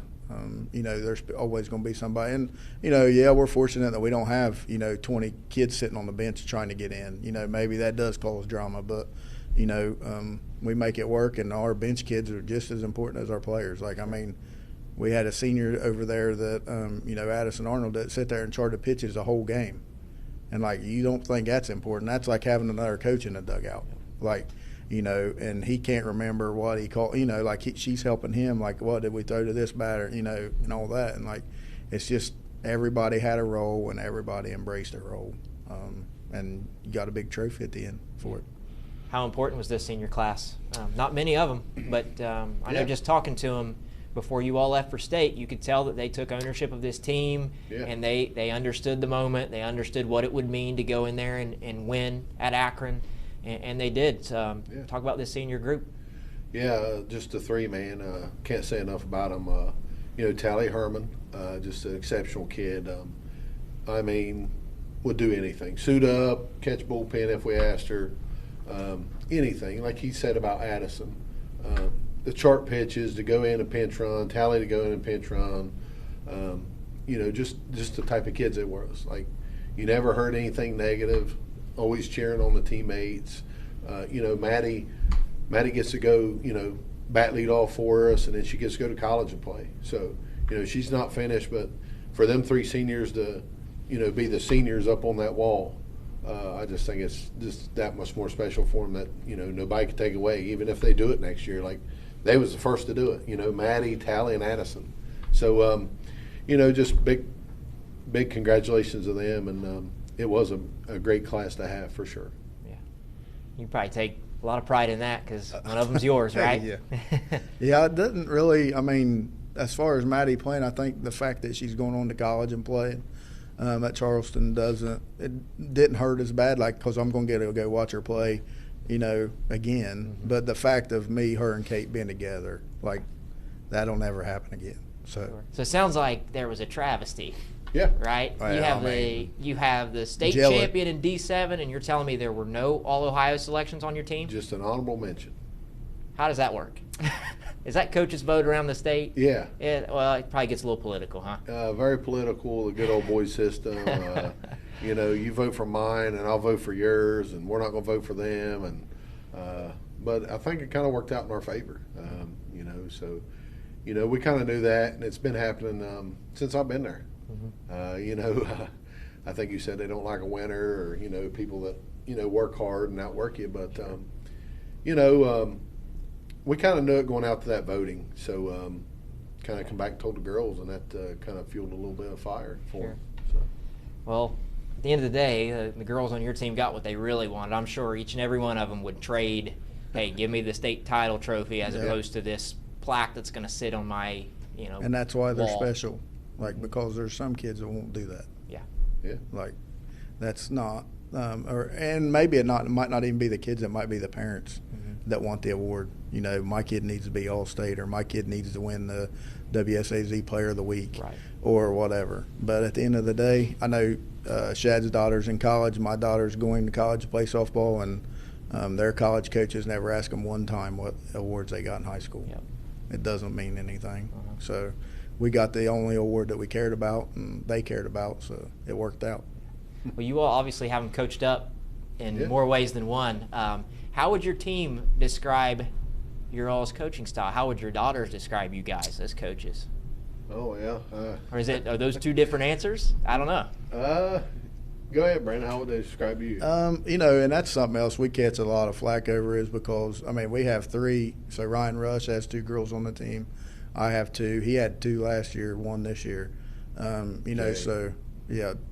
there's always going to be somebody. And, we're fortunate that we don't have, 20 kids sitting on the bench trying to get in. Maybe that does cause drama, but, we make it work, and our bench kids are just as important as our players. Like, we had a senior over there that, Addison Arnold, that sit there and charted pitches the whole game. And, like, you don't think that's important. That's like having another coach in the dugout. Like, and he can't remember what he called, she's helping him, like, what did we throw to this batter, and all that. And, like, it's just everybody had a role and everybody embraced their role. And you got a big trophy at the end for it. How important was this senior class? Not many of them, but I know just talking to them before you all left for state, you could tell that they took ownership of this team, and they understood the moment. They understood what it would mean to go in there and win at Akron, and they did. Talk about this senior group. Yeah, just the three, man. Can't say enough about them. Tally Herman, just an exceptional kid. I mean, would do anything. Suit up, catch bullpen if we asked her. Anything. Like he said about Addison. The chart pitches to go in and pinch run, Tally to go in and pinch run. Just the type of kids it was. Like, you never heard anything negative, always cheering on the teammates. Maddie gets to go, bat lead off for us, and then she gets to go to college and play. So, she's not finished, but for them three seniors to, be the seniors up on that wall, I just think it's just that much more special for them that, nobody can take away, even if they do it next year. Like, they was the first to do it, Maddie, Tally, and Addison. So, just big congratulations to them, and it was a great class to have for sure. Yeah. You probably take a lot of pride in that because one of them's yours, right? Yeah, it doesn't really, as far as Maddie playing, I think the fact that she's going on to college and playing at Charleston didn't hurt as bad, like, because I'm going to get to go watch her play, again. Mm-hmm. But the fact of me, her, and Kate being together, like, that'll never happen again. So it sounds like there was a travesty. Yeah. Right? Well, you have the state champion in D7, and you're telling me there were no All-Ohio selections on your team? Just an honorable mention. How does that work? Is that coach's vote around the state? Yeah. Well, it probably gets a little political, huh? Very political, the good old boy system. You vote for mine, and I'll vote for yours, and we're not going to vote for them. But I think it kind of worked out in our favor, So, we kind of knew that, and it's been happening since I've been there. Mm-hmm. I think you said they don't like a winner, or, people that, work hard and outwork you. But, we kind of knew it going out to that voting. So kind of come back and told the girls, and that kind of fueled a little bit of fire for them. So. Well, at the end of the day, the girls on your team got what they really wanted. I'm sure each and every one of them would trade, hey, give me the state title trophy as opposed to this plaque that's going to sit on my, And that's why they're wall. special, because there's some kids that won't do that. Yeah. Like, that's not, and maybe it might not even be the kids, it might be the parents that want the award. My kid needs to be All-State, or my kid needs to win the WSAZ Player of the Week, or whatever. But at the end of the day, I know Shad's daughter's in college. My daughter's going to college to play softball, and their college coaches never ask them one time what awards they got in high school. Yep. It doesn't mean anything. So we got the only award that we cared about and they cared about, so it worked out. Well, you all obviously have them coached up in more ways than one. How would your team describe your all's coaching style? How would your daughters describe you guys as coaches? Oh, yeah. Or are those two different answers? I don't know. Go ahead, Brandon. How would they describe you? And that's something else we catch a lot of flack over, is because, we have three. So Ryan Rush has two girls on the team. I have two. He had two last year, one this year. So,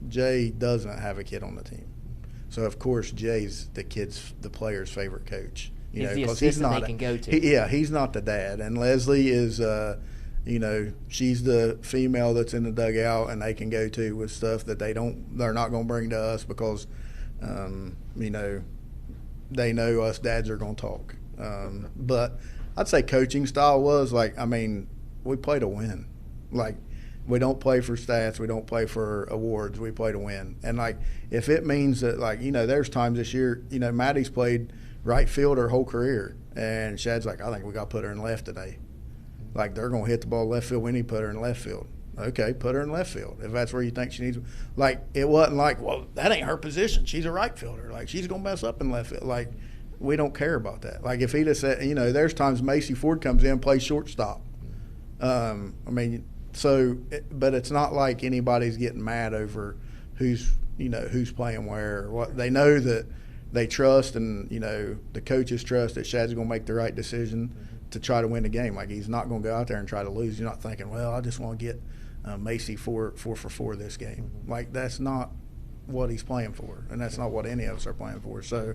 Jay doesn't have a kid on the team. So, of course, Jay's the player's favorite coach. He's the assistant they can go to. He's not the dad. And Leslie is, she's the female that's in the dugout, and they can go to with stuff that they're not going to bring to us because, they know us dads are going to talk. But I'd say coaching style was we play to win. Like, we don't play for stats. We don't play for awards. We play to win. And, if it means that, there's times this year, Maddie's played right field her whole career. And Shad's like, I think we got to put her in left today. Like, they're going to hit the ball left field. We need to put her in left field. Okay, put her in left field if that's where you think she needs. It wasn't well, that ain't her position. She's a right fielder. She's going to mess up in left field. We don't care about that. If he'd have said, there's times Macy Ford comes in, plays shortstop. But it's not like anybody's getting mad over who's playing where or what. They know that they trust, and the coaches trust that Shad's going to make the right decision to try to win the game. He's not going to go out there and try to lose. You're not thinking, well, I just want to get Macy 4 for 4 this game. Like, that's not what he's playing for, and that's not what any of us are playing for. So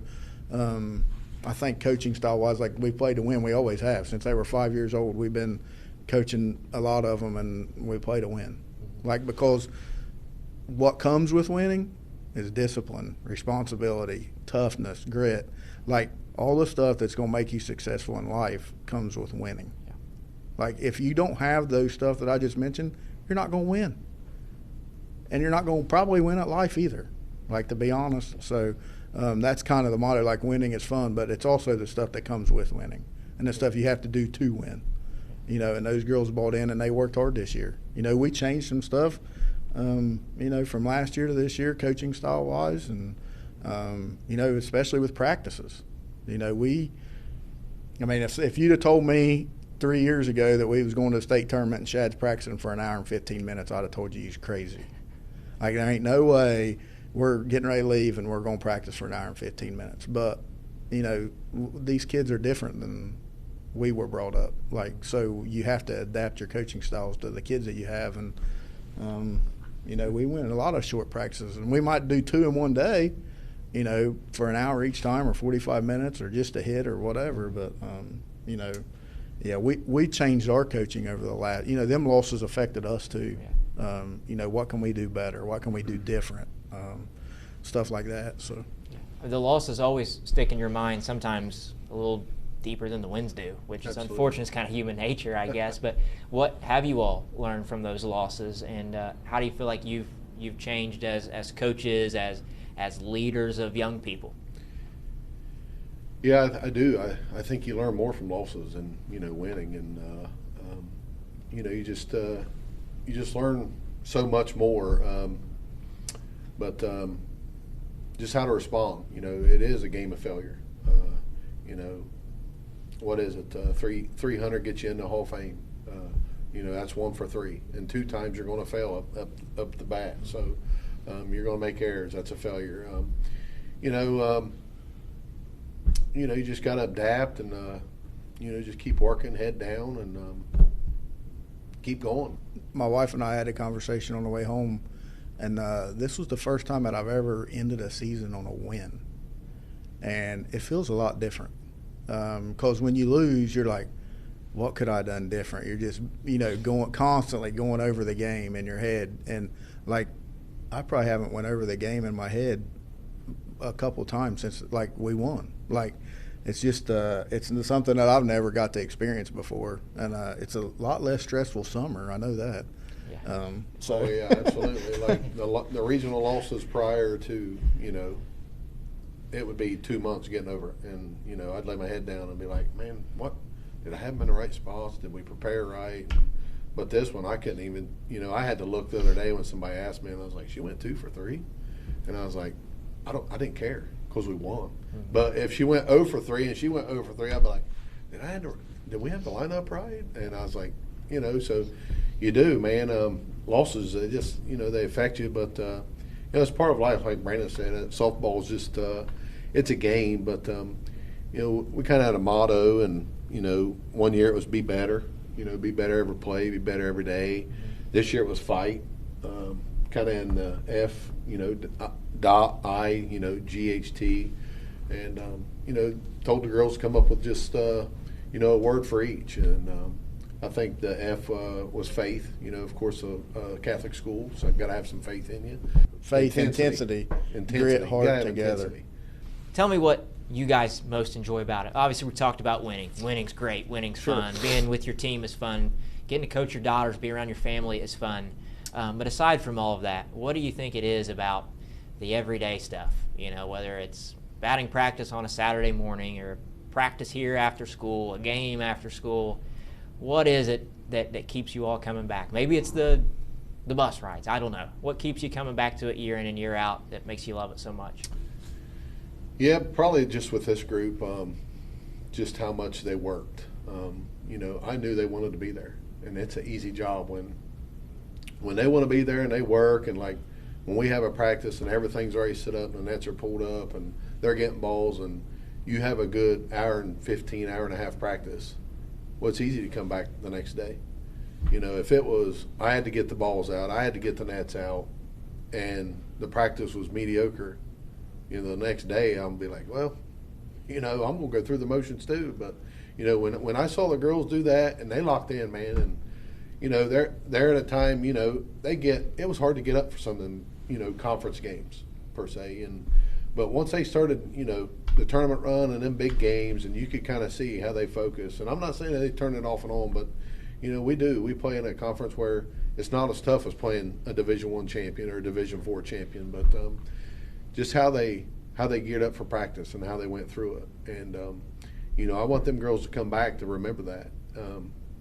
I think coaching style-wise, like, we play to win. We always have. Since they were 5 years old, we've been coaching a lot of them, and we play to win. Like, because what comes with winning is discipline, responsibility, toughness, grit. Like, all the stuff that's going to make you successful in life comes with winning. Yeah. Like, if you don't have those stuff that I just mentioned, you're not going to win. And you're not going to probably win at life either, like, to be honest. So that's kind of the motto. Like, winning is fun, but it's also the stuff that comes with winning and the stuff you have to do to win. You know, and those girls bought in and they worked hard this year. You know, we changed some stuff, you know, from last year to this year, coaching style-wise, and, you know, especially with practices. You know, I mean, if you'd have told me 3 years ago that we was going to a state tournament and Shad's practicing for an hour and 15 minutes, I'd have told you he's crazy. Like, there ain't no way we're getting ready to leave and we're going to practice for an hour and 15 minutes. But, you know, these kids are different than we were brought up. Like, so you have to adapt your coaching styles to the kids that you have. And, you know, we win a lot of short practices. And we might do 2 in one day, you know, for an hour each time or 45 minutes or just a hit or whatever. But, you know, yeah, we changed our coaching over the last – you know, them losses affected us too. Yeah. You know, what can we do better? What can we do different? Stuff like that. So the losses always stick in your mind, sometimes a little deeper than the wins do, which is unfortunate. It's kind of human nature, I guess. But what have you all learned from those losses, and how do you feel like you've changed as coaches, as leaders of young people? Yeah, I do. I think you learn more from losses and, you know, winning, and you know, you just learn so much more. But just how to respond. You know, it is a game of failure. You know, what is it? 300 gets you in the Hall of Fame. You know, that's 1 for 3, and 2 times you're going to fail up the bat. So you're going to make errors. That's a failure. You know, you just got to adapt and you know, just keep working, head down, and keep going. My wife and I had a conversation on the way home, and this was the first time that I've ever ended a season on a win, and it feels a lot different. Because when you lose, you're like, what could I have done different? You're just, you know, constantly going over the game in your head. And, like, I probably haven't went over the game in my head a couple times since, like, we won. Like, it's just it's something that I've never got to experience before. And it's a lot less stressful summer. I know that. Yeah. So yeah, absolutely. Like, the regional losses prior to, you know, it would be 2 months getting over it, and, you know, I'd lay my head down and be like, man, what did I have them in the right spots? Did we prepare right? But this one, I couldn't even, you know, I had to look the other day when somebody asked me, and I was like, she went 2 for 3, and I was like, I didn't care because we won. Mm-hmm. But if she went 0 for 3 and she went 0 for 3, I'd be like, did we have the lineup right? And I was like, you know, so you do, man. Losses, they just, you know, they affect you, but you know, it's part of life, like Brandon said. Softball is just, it's a game, but, you know, we kind of had a motto, and, you know, one year it was be better, you know, be better every play, be better every day. This year it was fight, kind of in the F, you know, I, you know, GHT, and, you know, told the girls to come up with just, you know, a word for each, and I think the F was faith. You know, of course, a Catholic school, so I've got to have some faith in you. Faith, intensity, grit, heart together. Intensity. Tell me what you guys most enjoy about it. Obviously, we talked about winning. Winning's great. Winning's fun. Being with your team is fun. Getting to coach your daughters, be around your family is fun. But aside from all of that, what do you think it is about the everyday stuff? You know, whether it's batting practice on a Saturday morning or practice here after school, a game after school. What is it that keeps you all coming back? Maybe it's the bus rides. I don't know. What keeps you coming back to it year in and year out that makes you love it so much? Yeah, probably just with this group, just how much they worked. You know, I knew they wanted to be there, and it's an easy job when they want to be there and they work, and, like, when we have a practice and everything's already set up and the nets are pulled up and they're getting balls and you have a good hour and 15, hour and a half practice. Well, it's easy to come back the next day. You know, if it was, I had to get the balls out, I had to get the nets out, and the practice was mediocre, you know, the next day I'm gonna be like, well, you know, I'm gonna go through the motions too. But you know, when I saw the girls do that and they locked in, man, and you know, they're at a time, you know, it was hard to get up for some of them, you know, conference games per se, but once they started, you know, the tournament run and them big games, and you could kind of see how they focus. And I'm not saying that they turn it off and on, but you know, we play in a conference where it's not as tough as playing a Division I champion or a Division IV champion, but just how they geared up for practice and how they went through it. And you know, I want them girls to come back to remember that,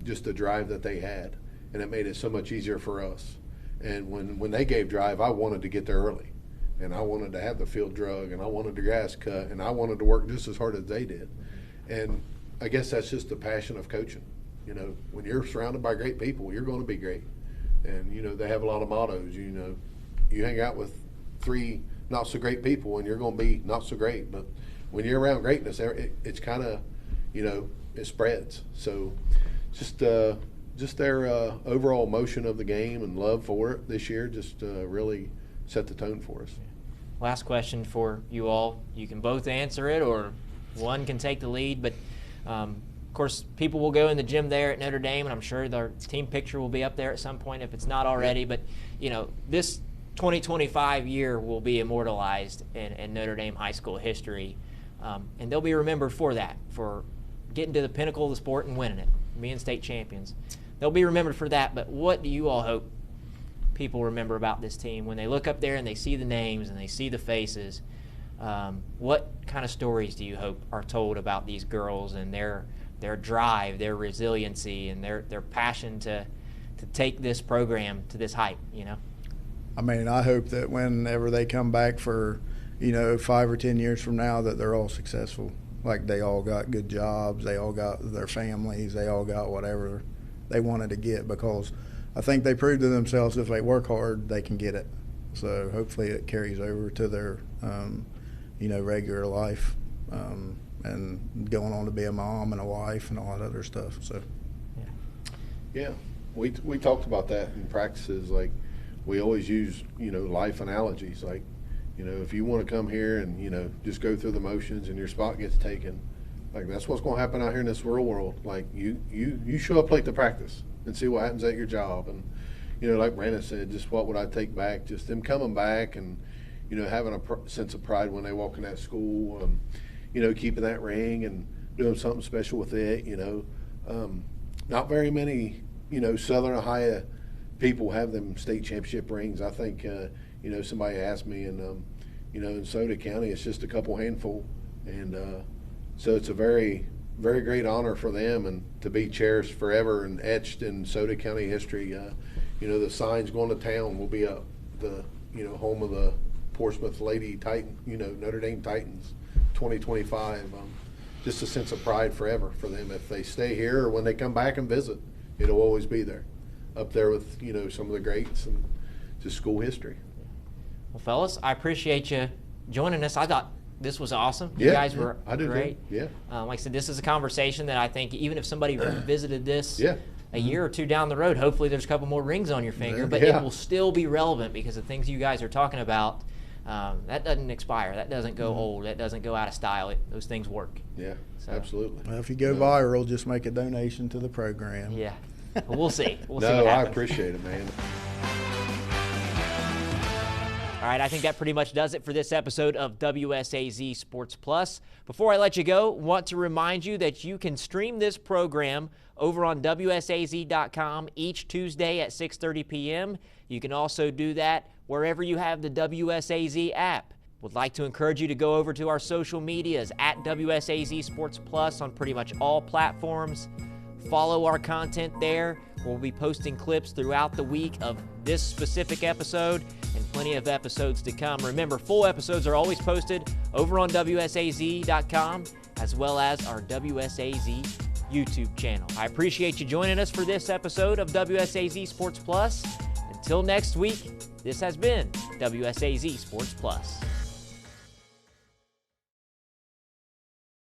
just the drive that they had, and it made it so much easier for us. And when they gave drive, I wanted to get there early, and I wanted to have the field drug, and I wanted the grass cut, and I wanted to work just as hard as they did. And I guess that's just the passion of coaching. You know, when you're surrounded by great people, you're going to be great. And, you know, they have a lot of mottos. You know, you hang out with 3 not so great people and you're going to be not so great. But when you're around greatness, it's kind of, you know, it spreads. So just their overall motion of the game and love for it this year just really set the tone for us. Last question for you all. You can both answer it, or one can take the lead. But, of course, people will go in the gym there at Notre Dame, and I'm sure their team picture will be up there at some point if it's not already. But, you know, this 2025 year will be immortalized in Notre Dame high school history. And they'll be remembered for that, for getting to the pinnacle of the sport and winning it, being state champions. They'll be remembered for that. But what do you all hope people remember about this team when they look up there and they see the names and they see the faces? What kind of stories do you hope are told about these girls and their drive, their resiliency, and their passion to take this program to this height, you know? I mean, I hope that whenever they come back for, you know, 5 or 10 years from now, that they're all successful. Like, they all got good jobs, they all got their families, they all got whatever they wanted to get, because I think they proved to themselves if they work hard, they can get it. So hopefully it carries over to their, you know, regular life, and going on to be a mom and a wife and all that other stuff. So, yeah, we talked about that in practices. Like, we always use, you know, life analogies. Like, you know, if you want to come here and, you know, just go through the motions and your spot gets taken, like, that's what's going to happen out here in this real world. Like, you show up late to practice and see what happens at your job. And, you know, like Brandon said, just what would I take back? Just them coming back and, you know, having a sense of pride when they walk in that school, you know, keeping that ring and doing something special with it, you know. Not very many, you know, Southern Ohio people have them state championship rings. I think, you know, somebody asked me, and, you know, in Scioto County, it's just a couple handful. And so it's a very, very great honor for them and to be cherished forever and etched in Scioto County history. You know, the signs going to town will be up, the, you know, home of the Portsmouth Lady Titan, you know, Notre Dame Titans, 2025. Just a sense of pride forever for them. If they stay here or when they come back and visit, it'll always be there, up there with, you know, some of the greats and just school history. Well, fellas, I appreciate you joining us. I thought this was awesome. You guys were great. Yeah. Like I said, this is a conversation that I think even if somebody visited this a year or two down the road, hopefully there's a couple more rings on your finger, but it will still be relevant because the things you guys are talking about, that doesn't expire. That doesn't go old. That doesn't go out of style. Those things work. Yeah, so, absolutely. Well, if you go viral, just make a donation to the program. Yeah. Well, we'll see. We'll see what I happens. appreciate it, man. All right, I think that pretty much does it for this episode of WSAZ Sports Plus. Before I let you go, want to remind you that you can stream this program over on WSAZ.com each Tuesday at 6:30 p.m. You can also do that wherever you have the WSAZ app. Would like to encourage you to go over to our social medias at WSAZ Sports Plus on pretty much all platforms. Follow our content there. We'll be posting clips throughout the week of this specific episode and plenty of episodes to come. Remember, full episodes are always posted over on WSAZ.com as well as our WSAZ YouTube channel. I appreciate you joining us for this episode of WSAZ Sports Plus. Until next week, this has been WSAZ Sports Plus.